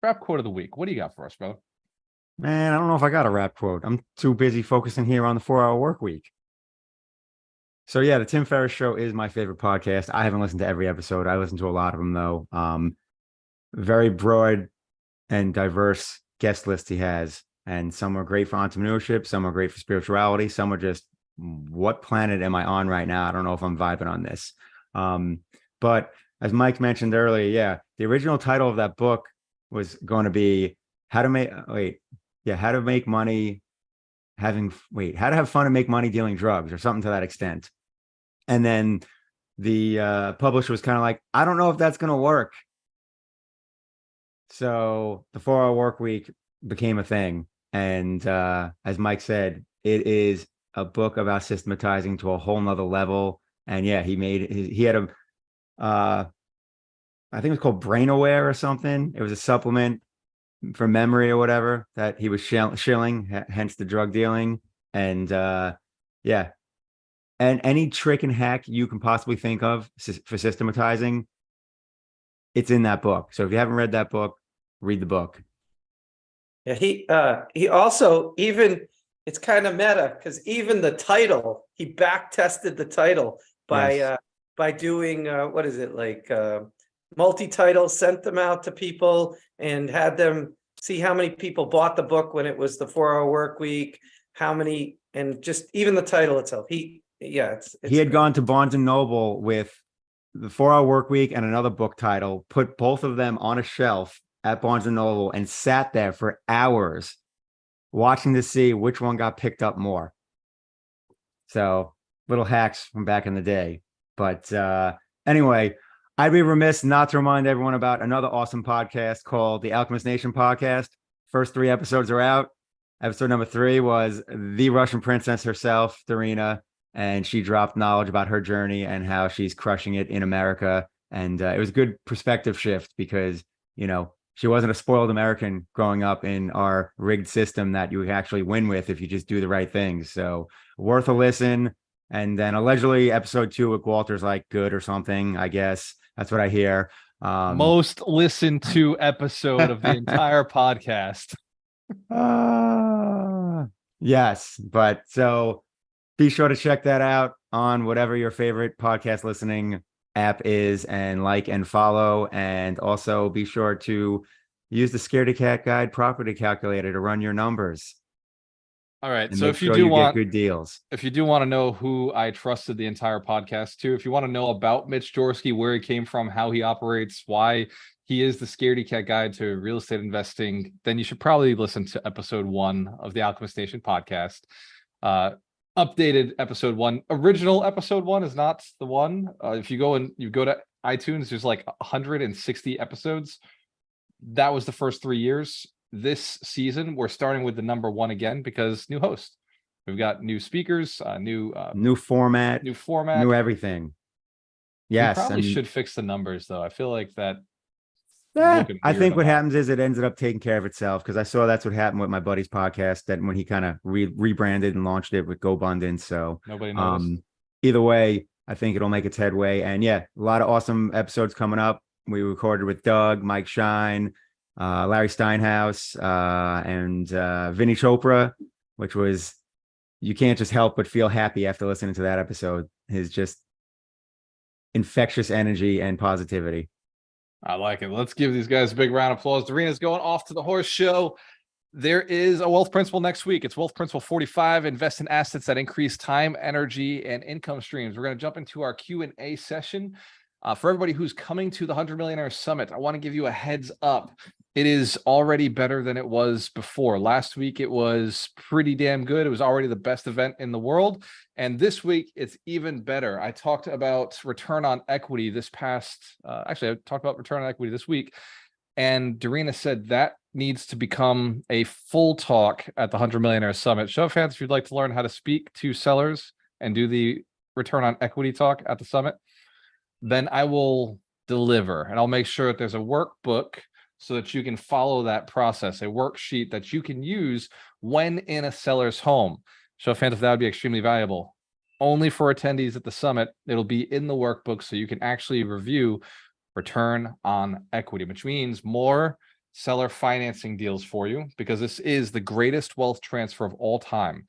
rap quote of the week. What do you got for us, brother? Man, I don't know if I got a rap quote. I'm too busy focusing here on the 4 hour work week. So yeah, the Tim Ferriss Show is my favorite podcast. I haven't listened to every episode. I listen to a lot of them though. Very broad and diverse guest list he has, and some are great for entrepreneurship, some are great for spirituality, some are just, what planet am I on right now? I don't know if I'm vibing on this. But as Mike mentioned earlier, yeah, the original title of that book was going to be how to make how to make money how to have fun and make money dealing drugs or something to that extent. And then the publisher was kind of like, I don't know if that's going to work. So the 4 hour work week became a thing. And as Mike said, it is a book about systematizing to a whole nother level. And yeah, he had a, I think it was called Brain Aware or something. It was a supplement for memory or whatever that he was shilling, hence the drug dealing. And yeah, and any trick and hack you can possibly think of for systematizing, it's in that book. So if you haven't read that book, read the book. Yeah, he also, even, it's kind of meta because even the title, he back tested the title by Yes. by doing what is it, like multi-title, sent them out to people and had them see how many people bought the book when it was the 4 hour work week, how many, and just even the title itself. It's He had great. gone to Barnes and Noble with the 4 hour work week and another book title, put both of them on a shelf at Barnes and Noble and sat there for hours watching to see which one got picked up more. So little hacks from back in the day. But anyway, I'd be remiss not to remind everyone about another awesome podcast called the Alchemist Nation podcast. First 3 episodes are out. Episode number 3 was the Russian princess herself, Darina, and she dropped knowledge about her journey and how she's crushing it in America. And it was a good perspective shift because, she wasn't a spoiled American growing up in our rigged system that you actually win with if you just do the right things. So worth a listen. And then allegedly episode 2 with Walter's like good or something, I guess. That's what I hear. Most listened to episode of the entire podcast. Yes, but so be sure to check that out on whatever your favorite podcast listening app is, and like and follow. And also be sure to use the Scaredy Cat Guide property calculator to run your numbers All right. and So make sure you get good deals. if you do want to know who I trusted the entire podcast to, if you want to know about Mitch Jorsky, where he came from, how he operates, why he is the Scaredy Cat Guide to real estate investing, then you should probably listen to episode 1 of the Alchemist Nation podcast. Updated episode 1. Original episode 1 is not the one. If you go to iTunes, there's like 160 episodes. That was the first 3 years. This season, we're starting with the number 1 again because new host. We've got new speakers, new format, new everything. Yes, we probably should fix the numbers though. I feel like that. I think what happens is it ended up taking care of itself because I saw that's what happened with my buddy's podcast that when he kind of rebranded and launched it with GoBundance. So nobody noticed. Either way, I think it'll make its headway. And yeah, a lot of awesome episodes coming up. We recorded with Doug, Mike Shine, Larry Steinhaus, and Vinny Chopra, which was, you can't just help but feel happy after listening to that episode. His just infectious energy and positivity. I like it. Let's give these guys a big round of applause. Darina's going off to the horse show. There is a wealth principle next week. It's wealth principle 45, invest in assets that increase time, energy, and income streams. We're going to jump into our Q&A session. For everybody who's coming to the 100 Millionaire Summit, I want to give you a heads up. It is already better than it was before. Last week, it was pretty damn good. It was already the best event in the world. And this week, it's even better. I talked about return on equity this past, I talked about return on equity this week. And Darina said that needs to become a full talk at the 100 Millionaire Summit. Show of hands if you'd like to learn how to speak to sellers and do the return on equity talk at the summit. Then I will deliver and I'll make sure that there's a workbook so that you can follow that process, a worksheet that you can use when in a seller's home. Show of hands if that would be extremely valuable. Only for attendees at the summit, it'll be in the workbook so you can actually review return on equity, which means more seller financing deals for you, because this is the greatest wealth transfer of all time.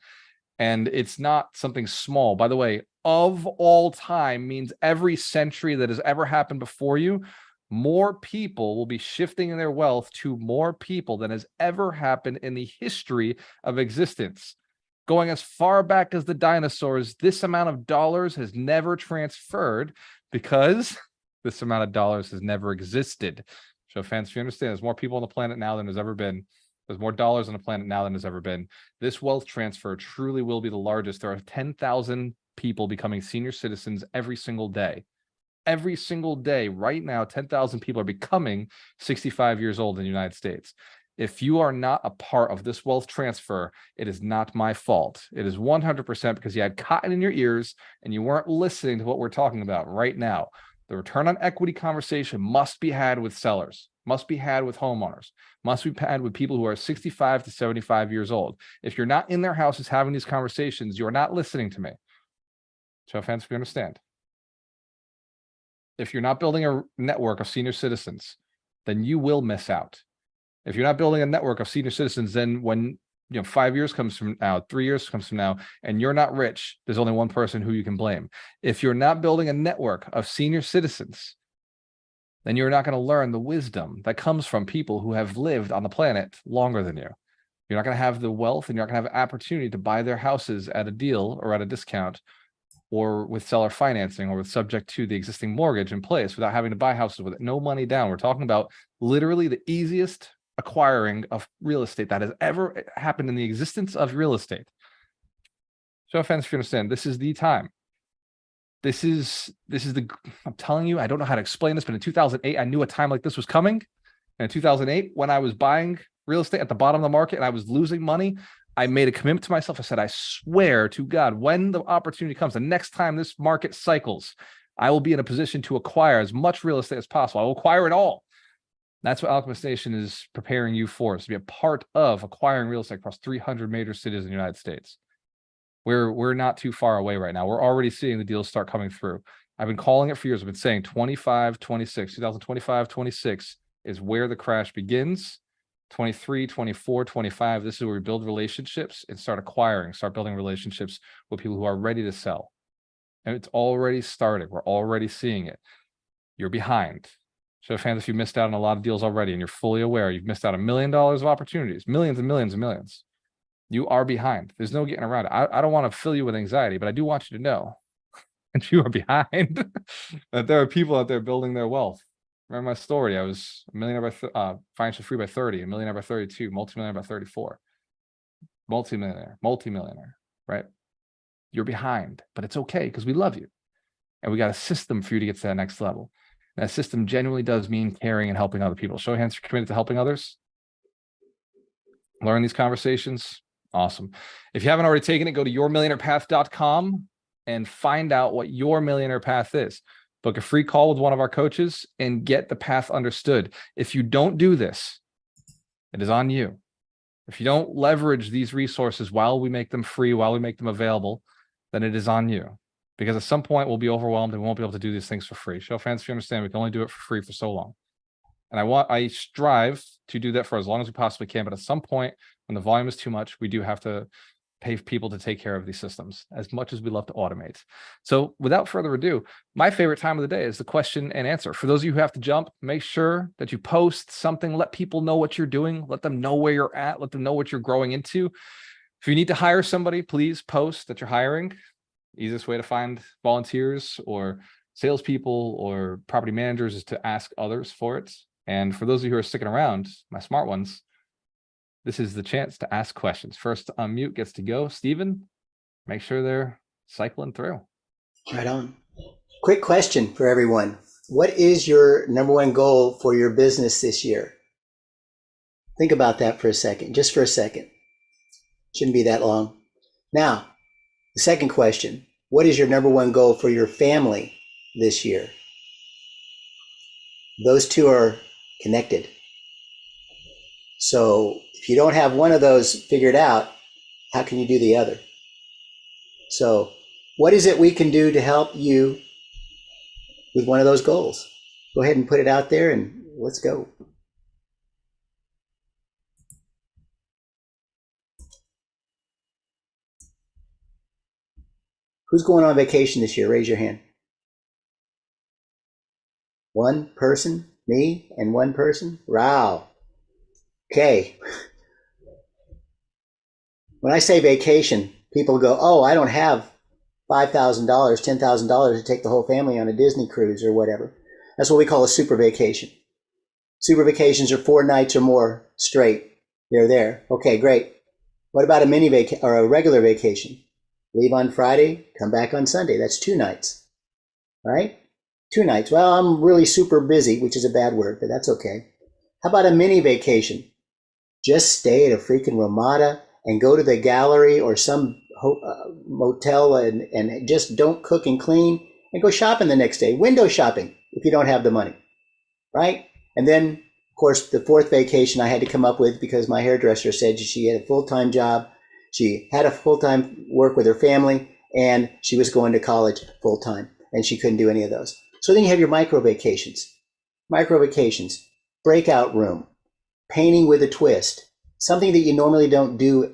And it's not something small. By the way, of all time means every century that has ever happened before you. More people will be shifting their wealth to more people than has ever happened in the history of existence. Going as far back as the dinosaurs, this amount of dollars has never transferred because this amount of dollars has never existed. So fans, if you understand, there's more people on the planet now than there's ever been. There's more dollars on the planet now than there's ever been. This wealth transfer truly will be the largest. There are 10,000 people becoming senior citizens every single day. Every single day right now, 10,000 people are becoming 65 years old in the United States. If you are not a part of this wealth transfer, it is not my fault. It is 100% because you had cotton in your ears and you weren't listening to what we're talking about right now. The return on equity conversation must be had with sellers, must be had with homeowners, must be had with people who are 65 to 75 years old. If you're not in their houses having these conversations, you're not listening to me. Show of hands if you understand. If you're not building a network of senior citizens, then you will miss out. If you're not building a network of senior citizens, then when 5 years comes from now, 3 years comes from now, and you're not rich, there's only one person who you can blame. If you're not building a network of senior citizens, then you're not going to learn the wisdom that comes from people who have lived on the planet longer than you. You're not going to have the wealth, and you're not going to have an opportunity to buy their houses at a deal or at a discount, or with seller financing, or with subject to the existing mortgage in place without having to buy houses with no money down. We're talking about literally the easiest acquiring of real estate that has ever happened in the existence of real estate. So offense if you understand, this is the time. This is I'm telling you, I don't know how to explain this, but in 2008, I knew a time like this was coming. And in 2008, when I was buying real estate at the bottom of the market and I was losing money, I made a commitment to myself. I said, I swear to God, when the opportunity comes, the next time this market cycles, I will be in a position to acquire as much real estate as possible. I will acquire it all. That's what Alchemist Nation is preparing you for, is to be a part of acquiring real estate across 300 major cities in the United States. We're not too far away right now. We're already seeing the deals start coming through. I've been calling it for years. I've been saying 2025, 26 is where the crash begins. 23, 24, 25, this is where we build relationships and start building relationships with people who are ready to sell. And it's already started. We're already seeing it. You're behind. So fans, if you missed out on a lot of deals already and you're fully aware, you've missed out $1 million of opportunities, millions and millions and millions. You are behind. There's no getting around it. I don't want to fill you with anxiety, but I do want you to know that you are behind, that there are people out there building their wealth. Remember my story. I was a millionaire by financially free by 30, a millionaire by 32, multimillionaire by 34, multimillionaire, right? You're behind, but it's okay because we love you. And we got a system for you to get to that next level. And that system genuinely does mean caring and helping other people. Show of hands, you're committed to helping others. Learn these conversations. Awesome. If you haven't already taken it, go to yourmillionairepath.com and find out what your millionaire path is. Book a free call with one of our coaches and get the path understood. If you don't do this, it is on you. If you don't leverage these resources while we make them free, while we make them available, then it is on you. Because at some point we'll be overwhelmed and we won't be able to do these things for free. Show of hands if you understand, we can only do it for free for so long. And I strive to do that for as long as we possibly can. But at some point, when the volume is too much, we do have to pay people to take care of these systems as much as we love to automate. So without further ado, my favorite time of the day is the question and answer. For those of you who have to jump, make sure that you post something, let people know what you're doing, let them know where you're at, let them know what you're growing into. If you need to hire somebody, please post that you're hiring. Easiest way to find volunteers or salespeople or property managers is to ask others for it. And for those of you who are sticking around, my smart ones, this is the chance to ask questions. First to unmute gets to go. Steven, make sure they're cycling through. Right on. Quick question for everyone. What is your number one goal for your business this year? Think about that for a second, just for a second. Shouldn't be that long. Now, the second question, what is your number one goal for your family this year? Those two are connected. So if you don't have one of those figured out, how can you do the other? So what is it we can do to help you with one of those goals? Go ahead and put it out there and let's go. Who's going on vacation this year? Raise your hand. One person, me, and one person? Wow. Okay. When I say vacation, people go, oh, I don't have $5,000, $10,000 to take the whole family on a Disney cruise or whatever. That's what we call a super vacation. Super vacations are 4 nights or more straight. They're there. Okay, great. What about a mini vacation or a regular vacation? Leave on Friday, come back on Sunday. That's 2 nights, right? 2 nights. Well, I'm really super busy, which is a bad word, but that's okay. How about a mini vacation? Just stay at a freaking Ramada and go to the gallery or some motel and just don't cook and clean and go shopping the next day. Window shopping if you don't have the money, right? And then, of course, the 4th vacation I had to come up with because my hairdresser said she had a full-time job. She had a full-time work with her family, and she was going to college full-time, and she couldn't do any of those. So then you have your micro vacations. Micro vacations, breakout room, painting with a twist, something that you normally don't do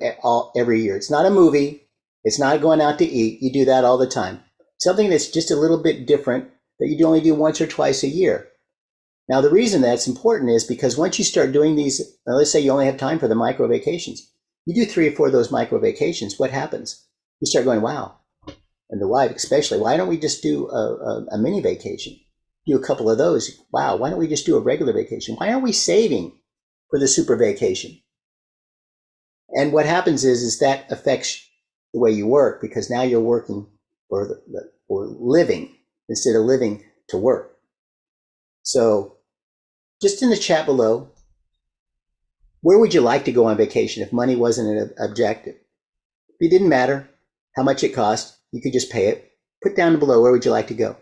every year. It's not a movie. It's not going out to eat. You do that all the time. Something that's just a little bit different that you only do once or twice a year. Now, the reason that's important is because once you start doing these, let's say you only have time for the micro vacations. You do 3 or 4 of those micro vacations, what happens? You start going, wow. And the wife especially, why don't we just do a mini vacation? Do a couple of those. Wow, why don't we just do a regular vacation? Why aren't we saving for the super vacation? And what happens is that affects the way you work because now you're working for living instead of living to work. So just in the chat below, where would you like to go on vacation if money wasn't an objective? If it didn't matter how much it cost, you could just pay it. Put down below, where would you like to go?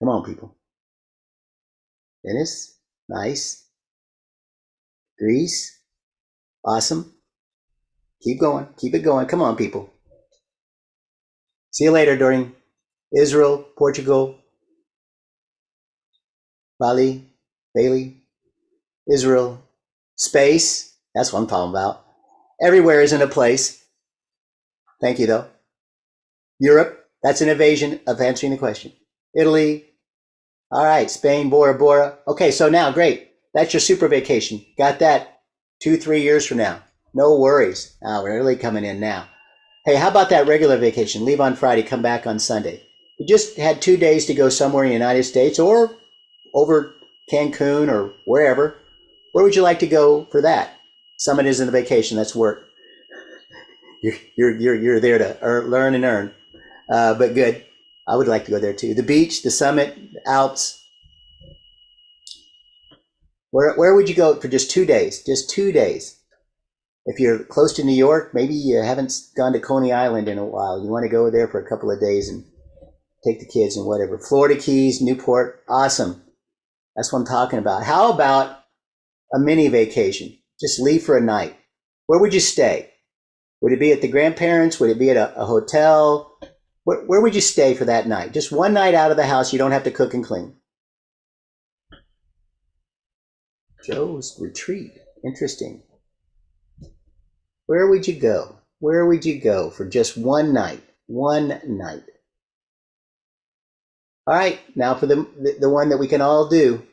Come on, people. Venice, nice. Greece, awesome. Keep going, keep it going. Come on, people. See you later during Israel, Portugal, Bali, Israel, space. That's what I'm talking about. Everywhere isn't a place. Thank you, though. Europe, that's an evasion of answering the question. Italy, all right, Spain, Bora Bora. Okay, so now, great. That's your super vacation. Got that 2-3 years from now. No worries. We're really coming in now. Hey, how about that regular vacation? Leave on Friday, come back on Sunday. You just had 2 days to go somewhere in the United States or over Cancun or wherever. Where would you like to go for that? Summit isn't a vacation, that's work. You're there to learn and earn, but good. I would like to go there too. The beach, the summit, the Alps. Where would you go for just 2 days? Just 2 days. If you're close to New York, maybe you haven't gone to Coney Island in a while. You want to go there for a couple of days and take the kids and whatever. Florida Keys, Newport, awesome. That's what I'm talking about. How about a mini vacation? Just leave for a night. Where would you stay? Would it be at the grandparents'? Would it be at a hotel? Where would you stay for that night? Just one night out of the house. You don't have to cook and clean. Joe's retreat. Interesting. Where would you go? Where would you go for just one night? One night. All right, now for the one that we can all do.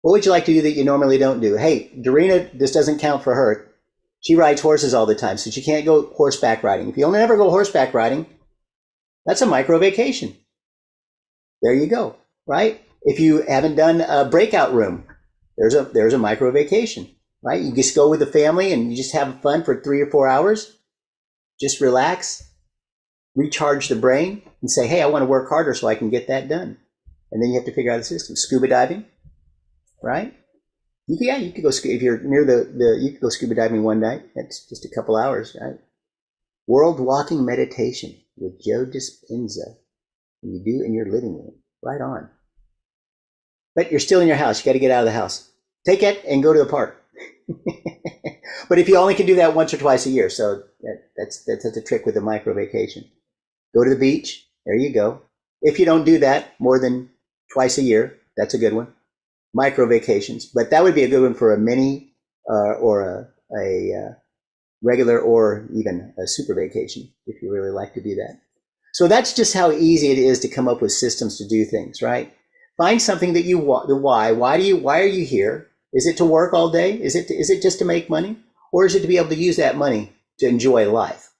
What would you like to do that you normally don't do? Hey, Dorina, this doesn't count for her. She rides horses all the time, so she can't go horseback riding. If you only ever go horseback riding, that's a micro vacation. There you go, right? If you haven't done a breakout room, there's a micro vacation, right? You just go with the family and you just have fun for 3 or 4 hours. Just relax, recharge the brain, and say, hey, I want to work harder so I can get that done. And then you have to figure out the system. Scuba diving, right? You could go if you're near you could go scuba diving one night. That's just a couple hours, right? World walking meditation with Joe Dispenza. You do in your living room. Right on. But you're still in your house. You got to get out of the house. Take it and go to the park. But if you only can do that once or twice a year, so that's a trick with a micro vacation. Go to the beach. There you go. If you don't do that more than twice a year, that's a good one. Micro vacations, but that would be a good one for a mini or a regular or even a super vacation if you really like to do that. So that's just how easy it is to come up with systems to do things, right? Find something that you want. The why. Why are you here? Is it to work all day? Is it just to make money? Or is it to be able to use that money to enjoy life?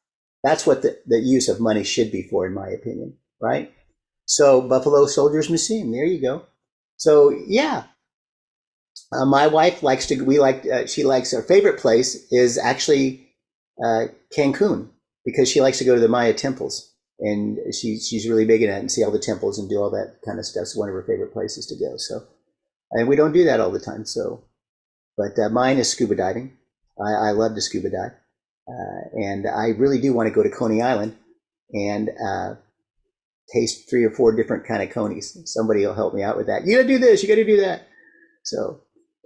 That's what the use of money should be for, in my opinion, right? So Buffalo Soldiers Museum, there you go. So yeah, my wife likes to, she likes, her favorite place is actually Cancun, because she likes to go to the Maya temples. And she's really big in it and see all the temples and do all that kind of stuff. It's one of her favorite places to go. So, and we don't do that all the time. So, but mine is scuba diving. I love to scuba dive. And I really do want to go to Coney Island and taste 3 or 4 different kind of conies. Somebody will help me out with that. You got to do this. You got to do that. So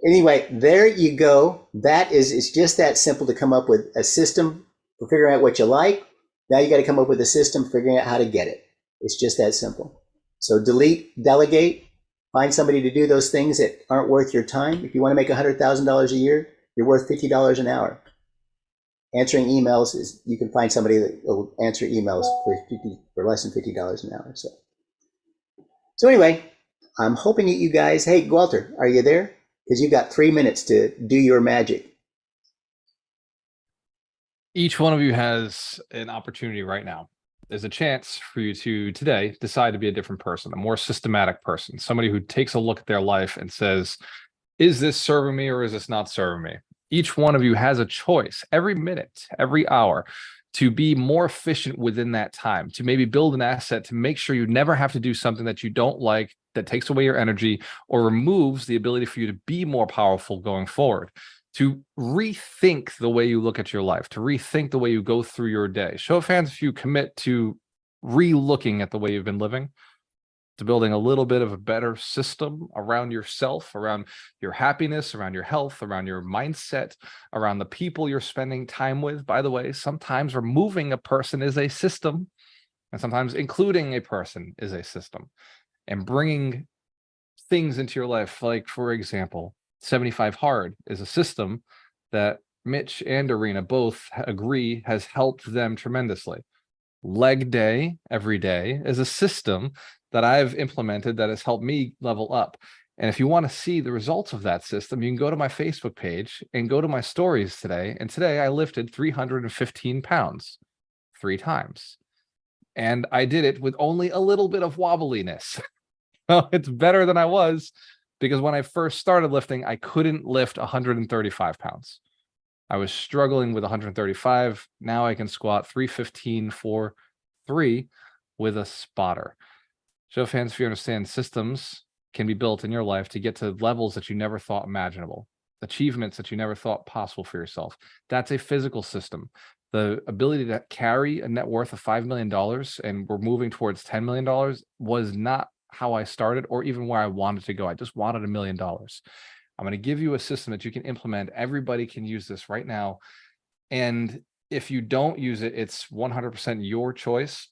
anyway, there you go. It's just that simple to come up with a system for figuring out what you like. Now you got to come up with a system figuring out how to get it. It's just that simple. So delete, delegate, find somebody to do those things that aren't worth your time. If you want to make $100,000 a year, you're worth $50 an hour. Answering emails is, you can find somebody that will answer emails for less than $50 an hour. So anyway, I'm hoping that you guys, hey, Walter, are you there? Because you've got 3 minutes to do your magic. Each one of you has an opportunity right now. There's a chance for you to today decide to be a different person, a more systematic person, somebody who takes a look at their life and says, is this serving me or is this not serving me? Each one of you has a choice every minute, every hour, to be more efficient within that time, to maybe build an asset to make sure you never have to do something that you don't like, that takes away your energy or removes the ability for you to be more powerful going forward. To rethink the way you look at your life, to rethink the way you go through your day. Show of hands if you commit to re-looking at the way you've been living, to building a little bit of a better system around yourself, around your happiness, around your health, around your mindset, around the people you're spending time with. By the way, sometimes removing a person is a system, and sometimes including a person is a system. And bringing things into your life, like, for example, 75 Hard is a system that Mitch and Arena both agree has helped them tremendously. Leg day every day is a system that I've implemented that has helped me level up. And if you want to see the results of that system, you can go to my Facebook page and go to my stories today. And today I lifted 315 pounds 3 times. And I did it with only a little bit of wobbliness. It's better than I was, because when I first started lifting, I couldn't lift 135 pounds. I was struggling with 135. Now I can squat 315 for 3 with a spotter. Show of hands if you understand systems can be built in your life to get to levels that you never thought imaginable, achievements that you never thought possible for yourself. That's a physical system. The ability to carry a net worth of $5 million, and we're moving towards $10 million, was not how I started or even where I wanted to go. I just wanted $1 million. I'm going to give you a system that you can implement. Everybody can use this right now. And if you don't use it, it's 100% your choice.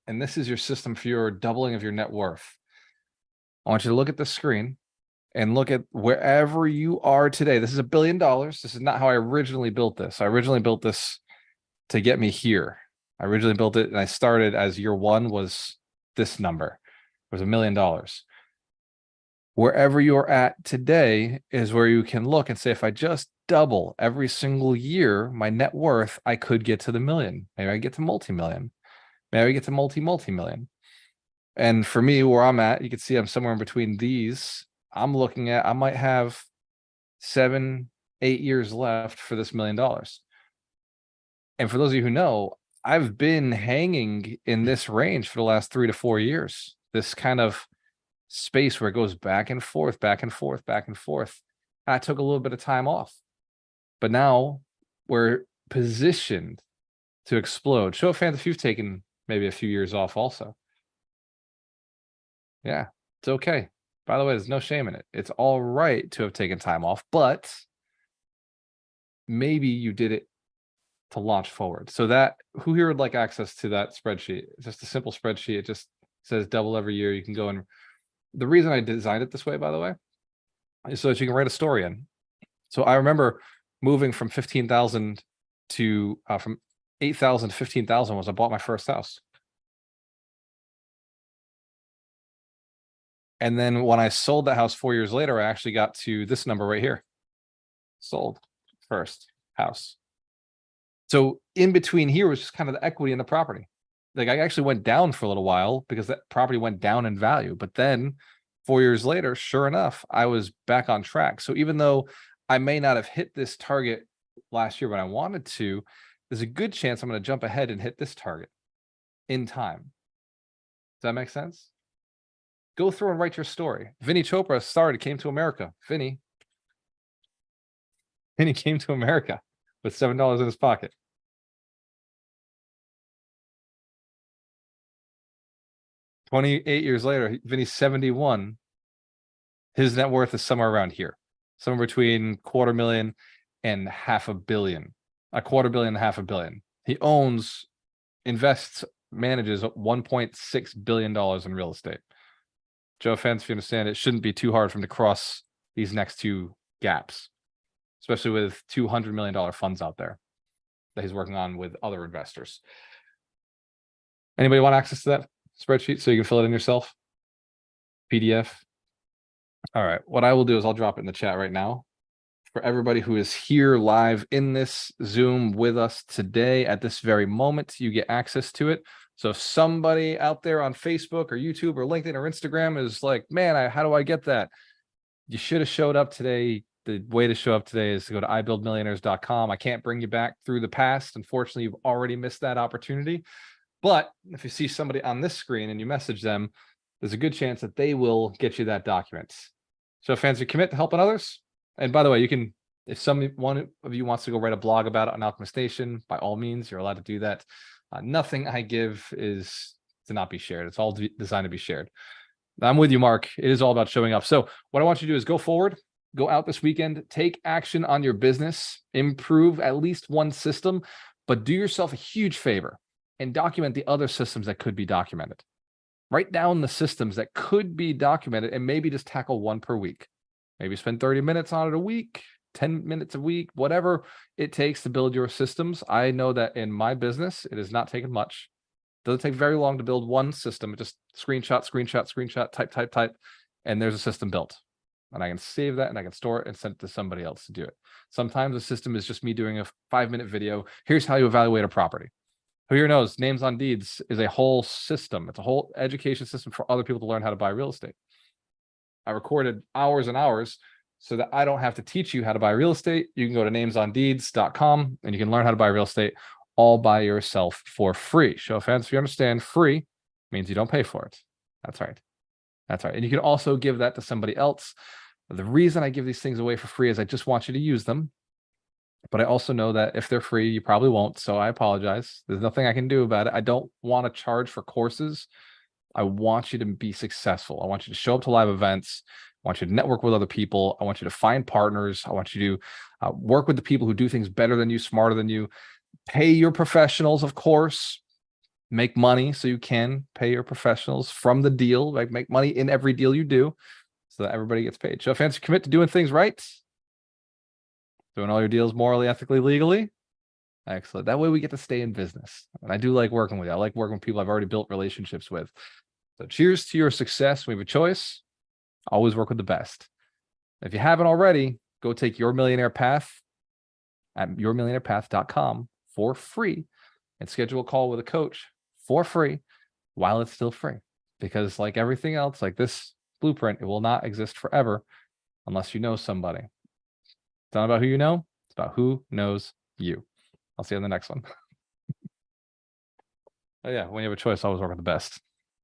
And this is your system for your doubling of your net worth. I want you to look at the screen and look at wherever you are today. This is $1 billion. This is not how I originally built this. I originally built this to get me here. I originally built it and I started as year 1 was this number. It was $1 million. Wherever you're at today is where you can look and say, if I just double every single year my net worth, I could get to the million. Maybe I get to multi-million. Maybe I get to multi-million. And for me, where I'm at, you can see I'm somewhere in between these. I'm looking at, I might have 7-8 years left for this $1 million. And for those of you who know, I've been hanging in this range for the last 3 to 4 years. This kind of space where it goes back and forth, back and forth, back and forth. I took a little bit of time off, but now we're positioned to explode. Show of hands if you've taken maybe a few years off also. Yeah, it's okay. By the way, there's no shame in it. It's all right to have taken time off, but maybe you did it to launch forward. So that, who here would like access to that spreadsheet? It's just a simple spreadsheet. It just says double every year. You can go and, the reason I designed it this way, by the way, is so that you can write a story in. So I remember moving from 15,000 to from 8,000 to 15,000 was I bought my first house. And then when I sold that house 4 years later, I actually got to this number right here. Sold first house. So in between here was just kind of the equity in the property. Like I actually went down for a little while because that property went down in value. But then 4 years later, sure enough, I was back on track. So even though I may not have hit this target last year when I wanted to, there's a good chance I'm going to jump ahead and hit this target in time. Does that make sense? Go through and write your story. Vinny Chopra came to America. Vinny came to America with $7 in his pocket. "28 years later, Vinny's 71. His net worth is somewhere around here, somewhere between 250,000 and $500 million, $250 million and $500 million. He owns, invests, manages $1.6 billion in real estate. Joe Fence, if you understand, it shouldn't be too hard for him to cross these next two gaps, especially with $200 million funds out there that he's working on with other investors. Anybody want access to that spreadsheet so you can fill it in yourself? PDF. All right. What I will do is I'll drop it in the chat right now for everybody who is here live in this Zoom with us today. At this very moment, you get access to it. So if somebody out there on Facebook or YouTube or LinkedIn or Instagram is like, man, how do I get that? You should have showed up today. The way to show up today is to go to ibuildmillionaires.com. I can't bring you back through the past. Unfortunately, you've already missed that opportunity. But if you see somebody on this screen and you message them, there's a good chance that they will get you that document. So fans, you commit to helping others. And by the way, you can, if one of you wants to go write a blog about it on Alchemist Nation, by all means, you're allowed to do that. Nothing I give is to not be shared. It's all designed to be shared. I'm with you, Mark. It is all about showing up. So what I want you to do is go forward, go out this weekend, take action on your business, improve at least one system, but do yourself a huge favor and document the other systems that could be documented. Write down the systems that could be documented and maybe just tackle one per week. Maybe spend 30 minutes on it a week, 10 minutes a week, whatever it takes to build your systems. I know that in my business, it has not taken much. It doesn't take very long to build one system. It just screenshot, type, and there's a system built. And I can save that and I can store it and send it to somebody else to do it. Sometimes the system is just me doing a 5-minute video. Here's how you evaluate a property. Who here knows Names on Deeds is a whole system. It's a whole education system for other people to learn how to buy real estate. I recorded hours and hours so that I don't have to teach you how to buy real estate. You can go to namesondeeds.com and you can learn how to buy real estate all by yourself for free. Show of hands if you understand, free means you don't pay for it. That's right. That's right. And you can also give that to somebody else. The reason I give these things away for free is I just want you to use them. But I also know that if they're free, you probably won't. So I apologize. There's nothing I can do about it. I don't want to charge for courses. I want you to be successful. I want you to show up to live events. I want you to network with other people. I want you to find partners. I want you to work with the people who do things better than you, smarter than you. Pay your professionals, of course. Make money so you can pay your professionals from the deal. Like make money in every deal you do so that everybody gets paid. So fans, commit to doing things right. Doing all your deals morally, ethically, legally. Excellent. That way we get to stay in business. And I do like working with you. I like working with people I've already built relationships with. So cheers to your success. We have a choice. Always work with the best. If you haven't already, go take Your Millionaire Path at yourmillionairepath.com for free and schedule a call with a coach for free while it's still free. Because like everything else, like this blueprint, it will not exist forever unless you know somebody. It's not about who you know. It's about who knows you. I'll see you on the next one. Oh yeah, when you have a choice, always work with the best.